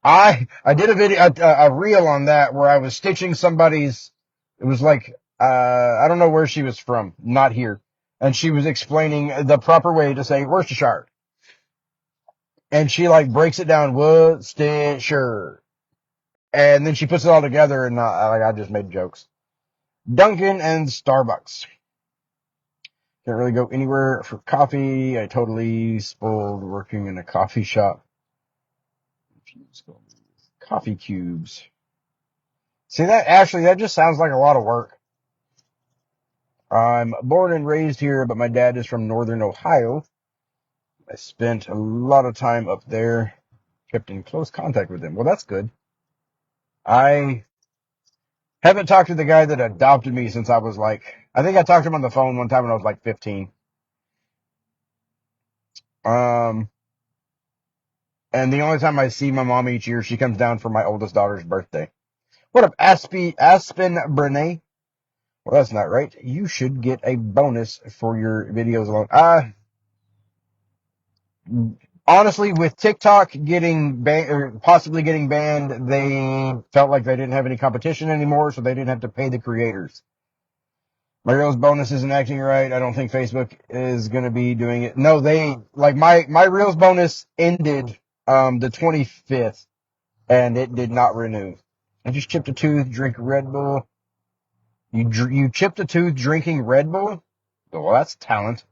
I did a video, a reel on that where I was stitching somebody's, it was like, I don't know where she was from, not here. And she was explaining the proper way to say Worcestershire. And she like breaks it down, Worcestershire. And then she puts it all together and I just made jokes. Dunkin' and Starbucks. Can't really go anywhere for coffee. I totally spoiled working in a coffee shop. Coffee cubes. See that, Ashley, that just sounds like a lot of work. I'm born and raised here, but my dad is from northern Ohio. I spent a lot of time up there, kept in close contact with him. Well, that's good. I haven't talked to the guy that adopted me since I was like, I think I talked to him on the phone one time when I was like 15. And the only time I see my mom each year, she comes down for my oldest daughter's birthday. What up, Aspen Brene? Well, that's not right. You should get a bonus for your videos alone. Honestly, with TikTok getting banned, or possibly getting banned, they felt like they didn't have any competition anymore, so they didn't have to pay the creators. My Reels bonus isn't acting right. I don't think Facebook is going to be doing it. No, my Reels bonus ended the 25th, and it did not renew. I just chipped a tooth, drink Red Bull. You chipped a tooth drinking Red Bull? Well, that's talent.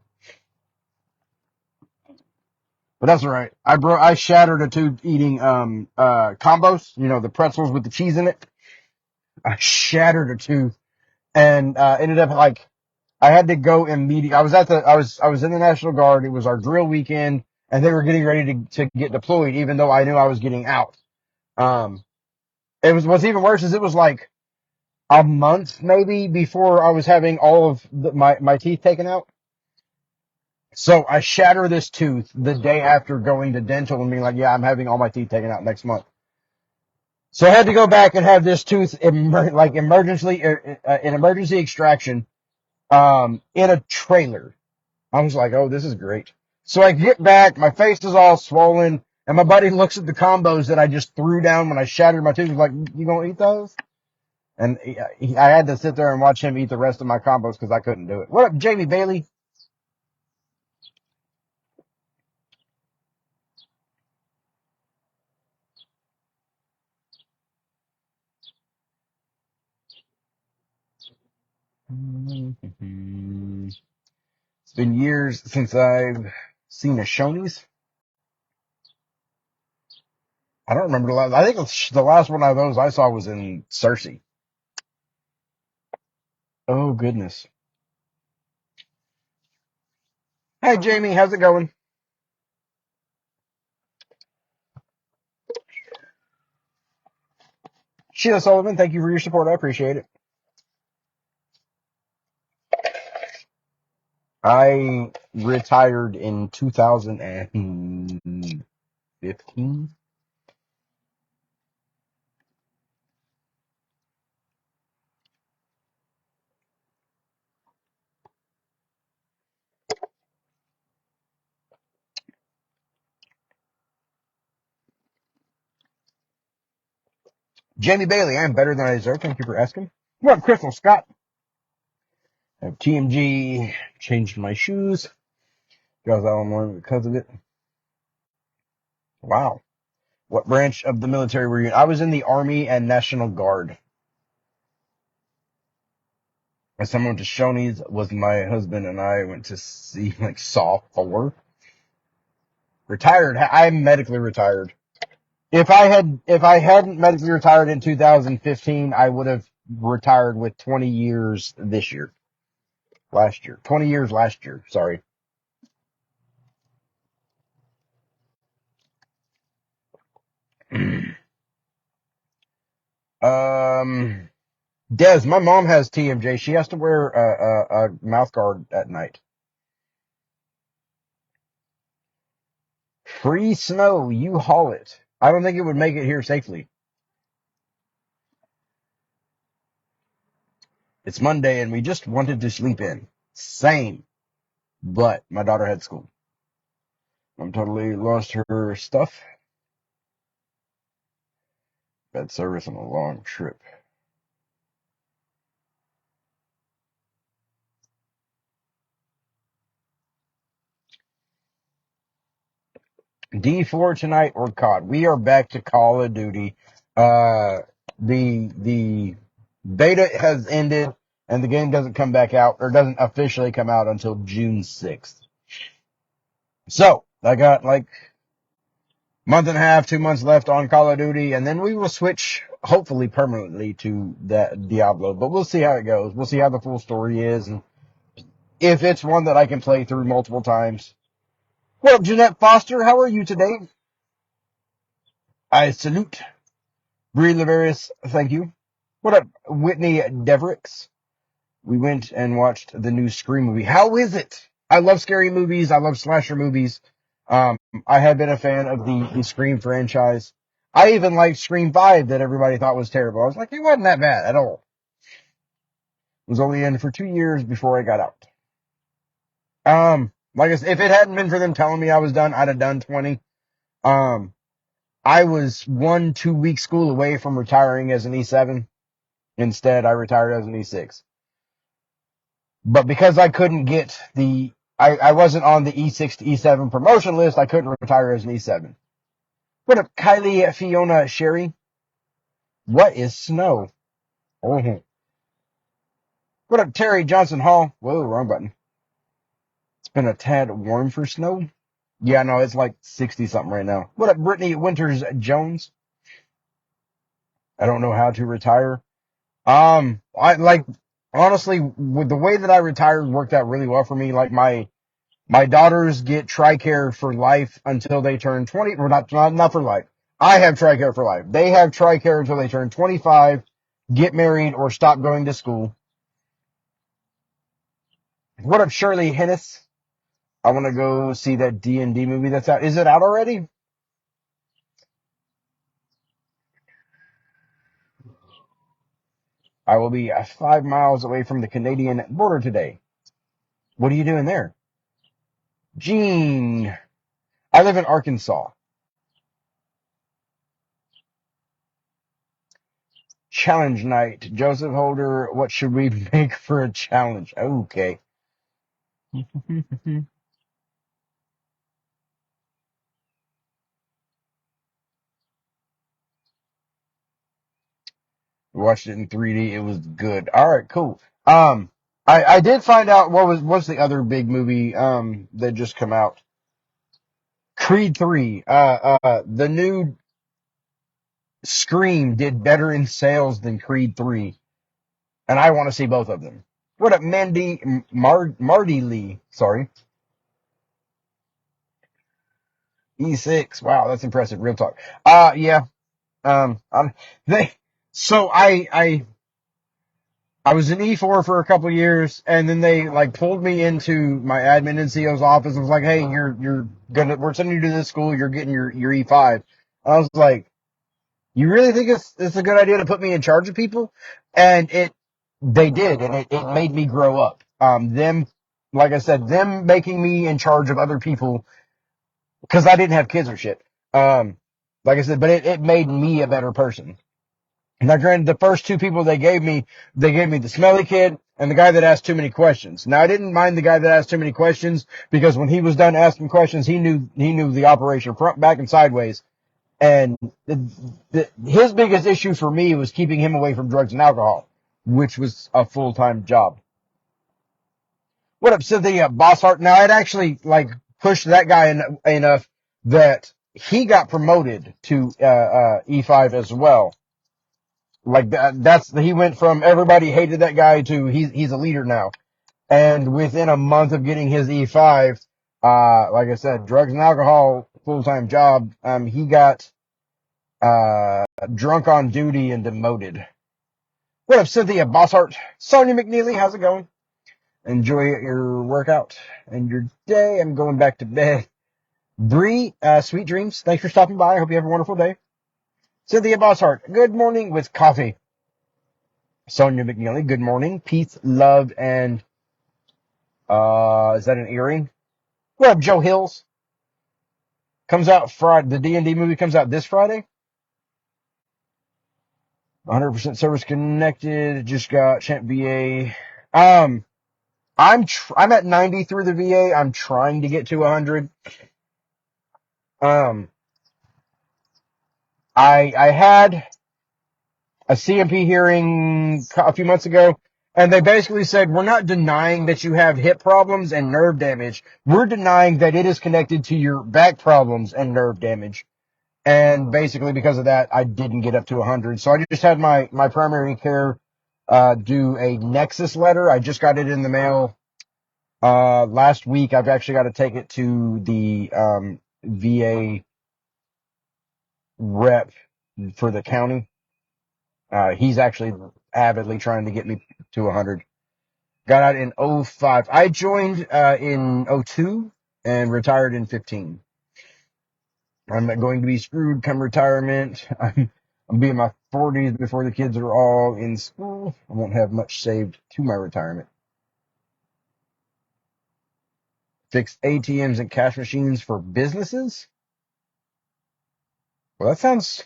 But that's all right. I shattered a tooth eating combos, the pretzels with the cheese in it. I shattered a tooth and ended up like I had to go immediately. I was in the National Guard. It was our drill weekend, and they were getting ready to get deployed, even though I knew I was getting out. What's even worse is it was like a month maybe before I was having all of my teeth taken out. So I shatter this tooth the day after going to dental and being like, yeah, I'm having all my teeth taken out next month. So I had to go back and have this tooth emergency an emergency extraction in a trailer. I was like, oh, this is great. So I get back, my face is all swollen, and my buddy looks at the combos that I just threw down when I shattered my tooth. He's like, you gonna eat those? And I had to sit there and watch him eat the rest of my combos because I couldn't do it. What up, Jamie Bailey? It's been years since I've seen a Shoney's. I don't remember the last. I think the last one of those I saw was in Cersei. Oh goodness. Hey Jamie, how's it going? Sheila Sullivan, thank you for your support. I appreciate it. I retired in 2015. Jamie Bailey, I'm better than I deserve. Thank you for asking. What up, Crystal Scott? I have TMG, changed my shoes. Got that one more because of it. Wow. What branch of the military were you in? I was in the Army and National Guard. And someone to Shoney's was my husband and I went to see like Saw 4. Retired. I'm medically retired. If I hadn't medically retired in 2015, I would have retired with 20 years this year. Last year. 20 years last year. Sorry. Des, my mom has TMJ. She has to wear a mouth guard at night. Free snow, you haul it. I don't think it would make it here safely. It's Monday and we just wanted to sleep in. Same. But my daughter had school. I'm totally lost her stuff. Bad service on a long trip. D4 tonight or COD. We are back to Call of Duty. The beta has ended and the game doesn't come back out or doesn't officially come out until June 6th. So I got like month and a half, 2 months left on Call of Duty, and then we will switch hopefully permanently to that Diablo. But we'll see how it goes. We'll see how the full story is and if it's one that I can play through multiple times. What up, Jeanette Foster? How are you today? I salute. Bree Laverius, thank you. What up, Whitney Devericks? We went and watched the new Scream movie. How is it? I love scary movies. I love slasher movies. I have been a fan of the Scream franchise. I even liked Scream 5 that everybody thought was terrible. I was like, it wasn't that bad at all. It was only in for 2 years before I got out. Like I said, if it hadn't been for them telling me I was done, I'd have done 20. I was 1-2 week school away from retiring as an E7. Instead, I retired as an E6. But because I couldn't get I wasn't on the E6 to E7 promotion list, I couldn't retire as an E7. What up, Kylie Fiona Sherry? What is snow? Oh. What up, Terry Johnson Hall? Whoa, wrong button. It's been a tad warm for snow. Yeah, no, it's like 60 something right now. What up, Brittany Winters Jones? I don't know how to retire. I like, honestly, with the way that I retired worked out really well for me. Like my daughters get TRICARE for life until they turn 20, or not for life. I have TRICARE for life. They have TRICARE until they turn 25, get married, or stop going to school. What up, Shirley Hennis? I want to go see that D&D movie that's out. Is it out already? I will be 5 miles away from the Canadian border today. What are you doing there? Gene. I live in Arkansas. Challenge night. Joseph Holder, what should we make for a challenge? Okay. Watched it in 3D. It was good. All right, cool. I did find out what's the other big movie that just come out. Creed 3. The new Scream did better in sales than Creed 3, and I want to see both of them. What up, Mandy Marty Lee? Sorry, E6. Wow, that's impressive. Real talk. Yeah. They. So I was in E4 for a couple of years, and then they like pulled me into my admin and CO's office and was like, "Hey, we're sending you to this school. You're getting your E5." I was like, "You really think it's a good idea to put me in charge of people?" And they did, and it made me grow up. Like I said, them making me in charge of other people because I didn't have kids or shit. Like I said, but it made me a better person. Now, granted, the first two people they gave me the smelly kid and the guy that asked too many questions. Now, I didn't mind the guy that asked too many questions because when he was done asking questions, he knew the operation front, back, and sideways. And his biggest issue for me was keeping him away from drugs and alcohol, which was a full-time job. What up, Cynthia Bosshart? Now, I'd actually like pushed that guy enough that he got promoted to E5 as well. Like he went from everybody hated that guy to he's a leader now. And within a month of getting his E5, like I said, drugs and alcohol, full-time job, he got drunk on duty and demoted. What up, Cynthia Bosshart? Sonia McNeely, how's it going? Enjoy your workout and your day. I'm going back to bed. Bree, sweet dreams. Thanks for stopping by. I hope you have a wonderful day. Cynthia Bosshart, good morning with coffee. Sonia McNeely, good morning. Peace, love, and, is that an earring? What up, Joe Hills? Comes out Friday. The D&D movie comes out this Friday. 100% service connected. Just got Champ VA. I'm at 90 through the VA. I'm trying to get to 100. I had a CMP hearing a few months ago, and they basically said, we're not denying that you have hip problems and nerve damage. We're denying that it is connected to your back problems and nerve damage. And basically because of that, I didn't get up to 100. So I just had my primary care do a Nexus letter. I just got it in the mail last week. I've actually got to take it to the VA rep for the county. He's actually avidly trying to get me to 100. Got out in 05. I joined in 02 and retired in 15. I'm going to be screwed come retirement. I'm be in my 40s before the kids are all in school. I won't have much saved to my retirement. Fix ATMs and cash machines for businesses? Well, that sounds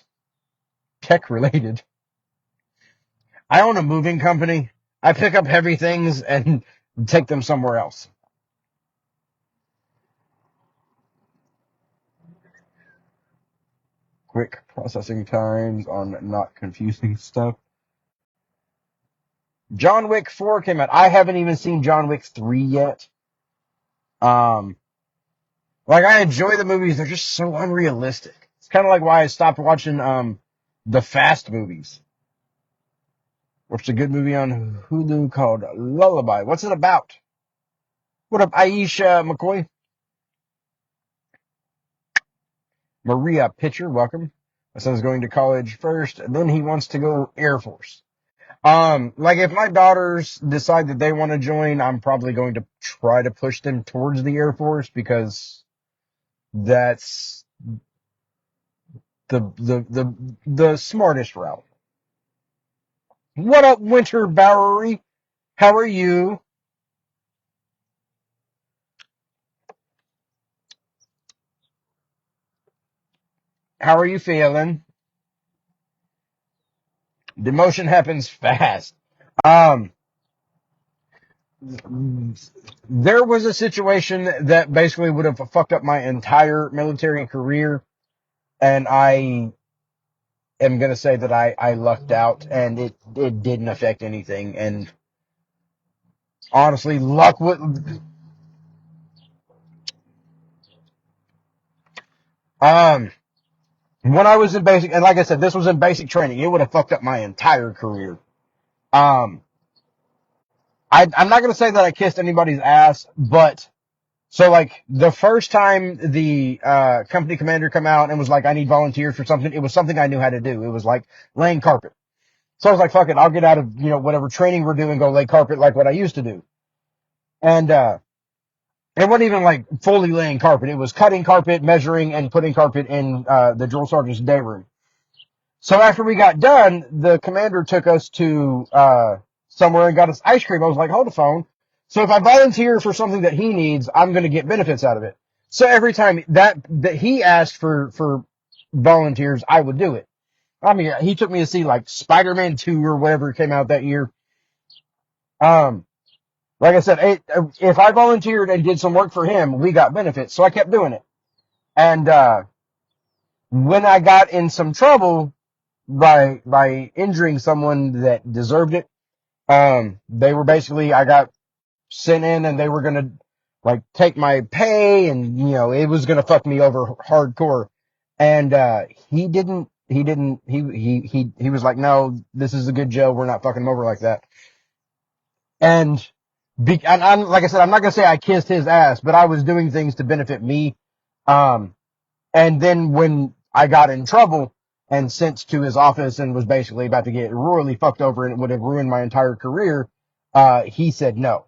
tech related. I own a moving company. I pick up heavy things and take them somewhere else. Quick processing times on not confusing stuff. John Wick 4 came out. I haven't even seen John Wick 3 yet. Like, I enjoy the movies. They're just so unrealistic. It's kind of like why I stopped watching the Fast movies. Watched a good movie on Hulu called Lullaby. What's it about? What up, Aisha McCoy? Maria Pitcher, welcome. My son's going to college first, and then he wants to go Air Force. Like if my daughters decide that they want to join, I'm probably going to try to push them towards the Air Force because that's the smartest route. What up, Winter Bowery? How are you? How are you feeling? Demotion happens fast. There was a situation that basically would have fucked up my entire military career, and I am going to say that I lucked out, and it didn't affect anything. And honestly, luck would. When I was in basic, and like I said, this was in basic training, it would have fucked up my entire career. I'm not going to say that I kissed anybody's ass, but so like the first time the company commander come out and was like, I need volunteers for something, it was something I knew how to do. It was like laying carpet. So I was like, fuck it, I'll get out of, whatever training we're doing, go lay carpet like what I used to do. And it wasn't even like fully laying carpet. It was cutting carpet, measuring, and putting carpet in the drill sergeant's day room. So after we got done, the commander took us to somewhere and got us ice cream. I was like, hold the phone. So if I volunteer for something that he needs, I'm going to get benefits out of it. So every time that he asked for volunteers, I would do it. I mean, he took me to see like Spider-Man 2 or whatever came out that year. Um, like I said, if I volunteered and did some work for him, we got benefits. So I kept doing it. And, when I got in some trouble by injuring someone that deserved it, they were basically, I got sent in and they were going to like take my pay and, it was going to fuck me over hardcore. And, he was like, no, this is a good jail. We're not fucking him over like that. And, and I'm, like I said, I'm not going to say I kissed his ass, but I was doing things to benefit me. And then when I got in trouble and sent to his office and was basically about to get royally fucked over and it would have ruined my entire career, he said no.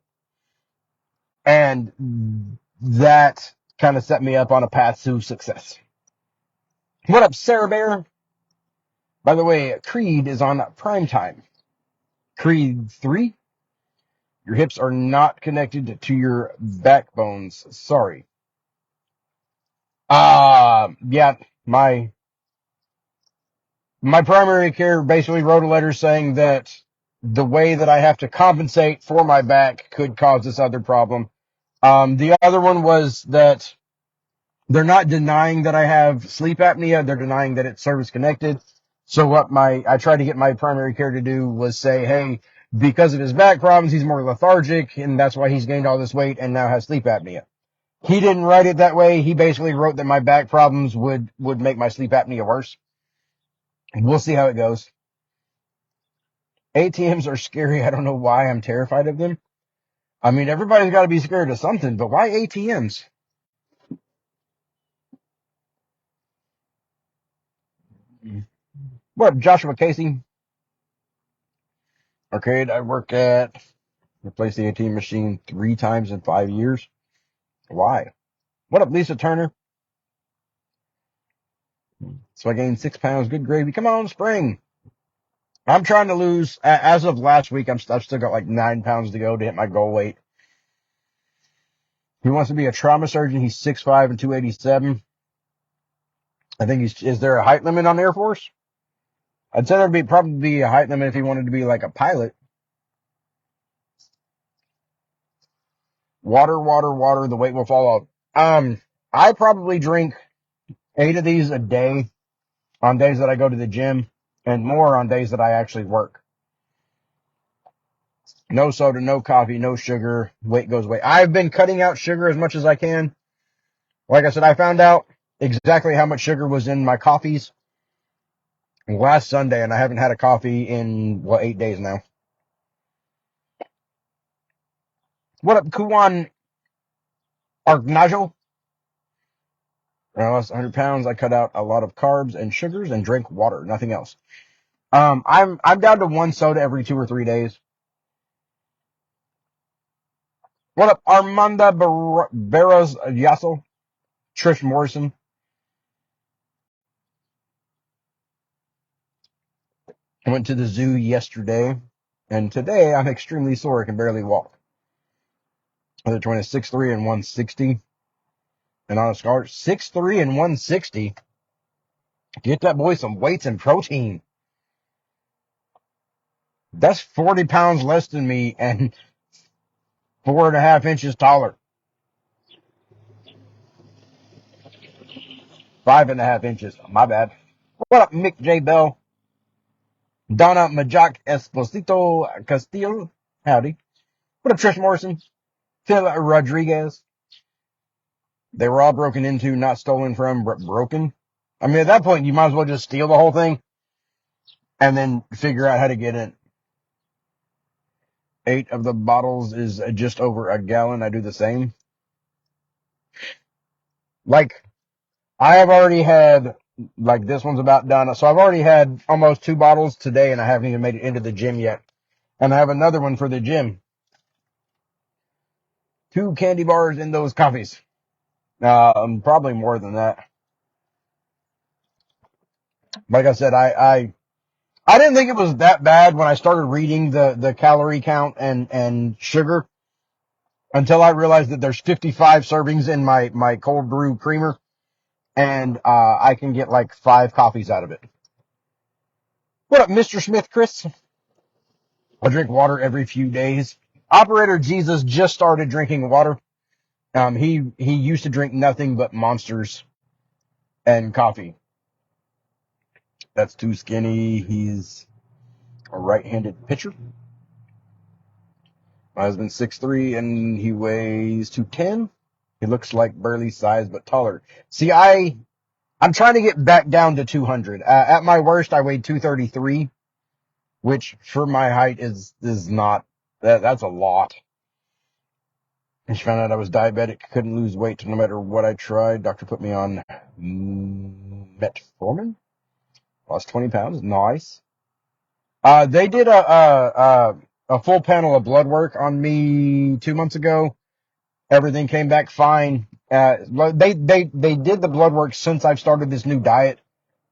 And that kind of set me up on a path to success. What up, Sarah Bear? By the way, Creed is on prime time. Creed 3? Your hips are not connected to your backbones. Sorry. Yeah, my primary care basically wrote a letter saying that the way that I have to compensate for my back could cause this other problem. The other one was that they're not denying that I have sleep apnea. They're denying that it's service connected. So what I tried to get my primary care to do was say, hey, because of his back problems, he's more lethargic and that's why he's gained all this weight and now has sleep apnea. He didn't write it that way. He basically wrote that my back problems would make my sleep apnea worse. We'll see how it goes. ATMs are scary. I don't know why I'm terrified of them. I mean, everybody's got to be scared of something, but why ATMs? What up, Joshua Casey? Arcade, I work at. Replaced the ATM machine 3 times in 5 years. Why? What up, Lisa Turner? So I gained 6 pounds. Good gravy. Come on, spring. I'm trying to lose. As of last week, I've still got like 9 pounds to go to hit my goal weight. He wants to be a trauma surgeon. He's 6'5" and 287. I think is there a height limit on Air Force? I'd say there'd probably be a height limit if he wanted to be like a pilot. Water, water, water. The weight will fall off. I probably drink 8 of these a day on days that I go to the gym and more on days that I actually work. No soda, no coffee, no sugar. Weight goes away. I've been cutting out sugar as much as I can. Like I said, I found out exactly how much sugar was in my coffees last Sunday, and I haven't had a coffee in, 8 days now. What up, Kuwan Argnajo? When I lost 100 pounds, I cut out a lot of carbs and sugars and drank water, nothing else. I'm down to 1 soda every 2 or 3 days. What up, Armanda Barras Yasso? Trish Morrison. I went to the zoo yesterday, and today I'm extremely sore. I can barely walk. Other 6'3" and 160. And on a scar, 6'3" and 160. Get that boy some weights and protein. That's 40 pounds less than me and 4.5 inches taller. 5.5 inches. My bad. What up, Mick J. Bell? Donna Majak Esposito Castillo. Howdy. What up, Trish Morrison? Phil Rodriguez. They were all broken into, not stolen from, but broken. I mean, at that point, you might as well just steal the whole thing and then figure out how to get in. 8 of the bottles is just over a gallon. I do the same. Like, I have already had, like, this one's about done. So I've already had almost 2 bottles today, and I haven't even made it into the gym yet. And I have another one for the gym. 2 candy bars in those coffees. Probably more than that. Like I said, I didn't think it was that bad when I started reading the calorie count and sugar until I realized that there's 55 servings in my cold brew creamer, and I can get like 5 coffees out of it. What up, Mr. Smith, Chris? I drink water every few days. Operator Jesus just started drinking water. He used to drink nothing but Monsters and coffee. That's too skinny. He's a right-handed pitcher. My husband's 6'3", and he weighs 210. He looks like Burley size, but taller. See, I'm trying to get back down to 200. At my worst, I weighed 233, which for my height is not, that's a lot. And she found out I was diabetic, couldn't lose weight no matter what I tried. Doctor put me on metformin. Lost 20 pounds. Nice. They did a full panel of blood work on me 2 months ago. Everything came back fine. They did the blood work since I've started this new diet,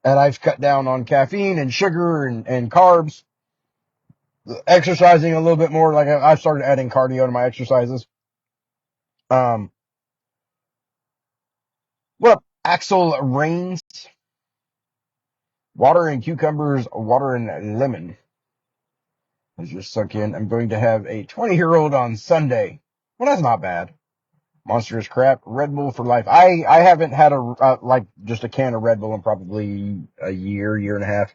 and I've cut down on caffeine and sugar and carbs, exercising a little bit more. Like I've started adding cardio to my exercises. What up, Axel Rains? Water and cucumbers, water and lemon. I just sunk in. I'm going to have a 20-year-old on Sunday. Well, that's not bad. Monster is crap. Red Bull for life. I haven't had like just a can of Red Bull in probably a year and a half.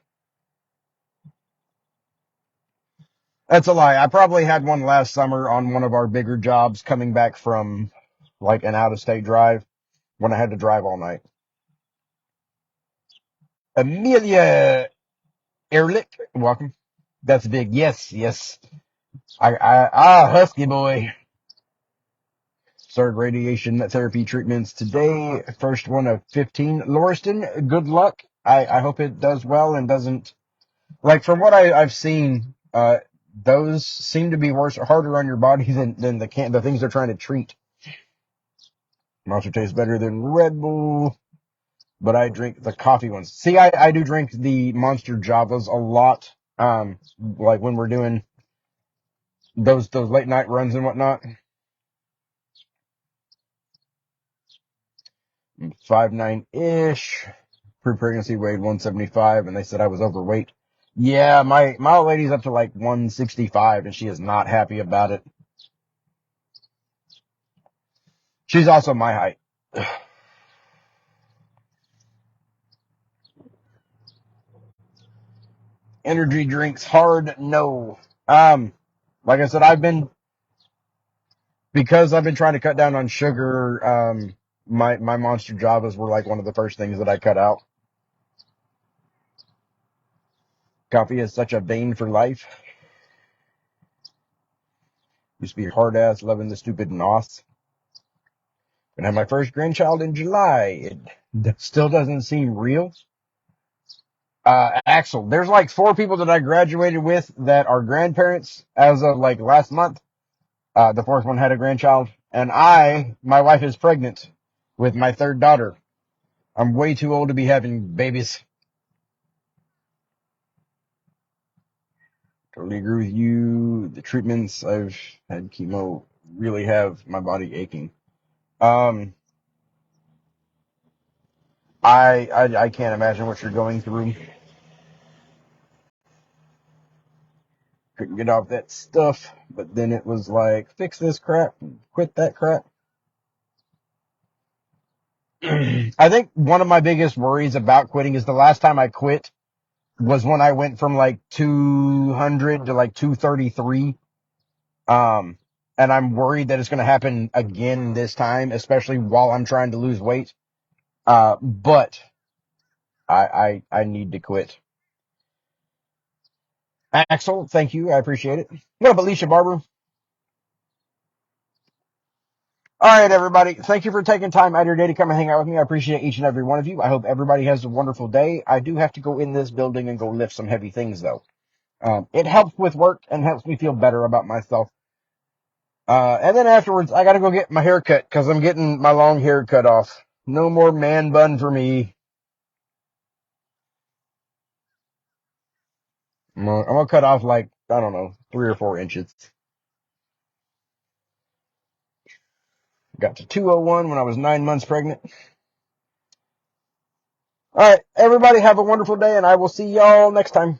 That's a lie. I probably had one last summer on one of our bigger jobs coming back from like an out-of-state drive when I had to drive all night. Amelia Ehrlich, welcome. That's big. Yes. Husky boy. Started radiation therapy treatments today. First one of 15. Lauriston, good luck. I hope it does well and doesn't, like, from what I've seen, those seem to be worse or harder on your body than the things they're trying to treat. Monster tastes better than Red Bull, but I drink the coffee ones. See, I do drink the Monster Javas a lot. Like when we're doing those late night runs and whatnot. 5'9" ish. Pre-pregnancy weighed 175, and they said I was overweight. Yeah, my old lady's up to like 165, and she is not happy about it. She's also my height. Energy drinks hard, no. Like I said, because I've been trying to cut down on sugar, my Monster Javas were like one of the first things that I cut out. Coffee is such a bane for life. Used to be a hard ass, loving the stupid NOS. Gonna have my first grandchild in July. It still doesn't seem real. Axel, there's like 4 people that I graduated with that are grandparents as of like last month. The 4th one had a grandchild, and my wife is pregnant with my 3rd daughter. I'm way too old to be having babies. Totally agree with you. The treatments I've had chemo really have my body aching. I can't imagine what you're going through. Couldn't get off that stuff, but then it was like, fix this crap, quit that crap. I think one of my biggest worries about quitting is the last time I quit was when I went from like 200 to like 233. And I'm worried that it's going to happen again this time, especially while I'm trying to lose weight. But I need to quit. Axel, thank you. I appreciate it. What up, Alicia Barber? All right, everybody. Thank you for taking time out of your day to come and hang out with me. I appreciate each and every one of you. I hope everybody has a wonderful day. I do have to go in this building and go lift some heavy things, though. It helps with work and helps me feel better about myself. And then afterwards, I got to go get my hair cut because I'm getting my long hair cut off. No more man bun for me. I'm gonna cut off like, I don't know, 3 or 4 inches. Got to 201 when I was 9 months pregnant. All right, everybody have a wonderful day, and I will see y'all next time.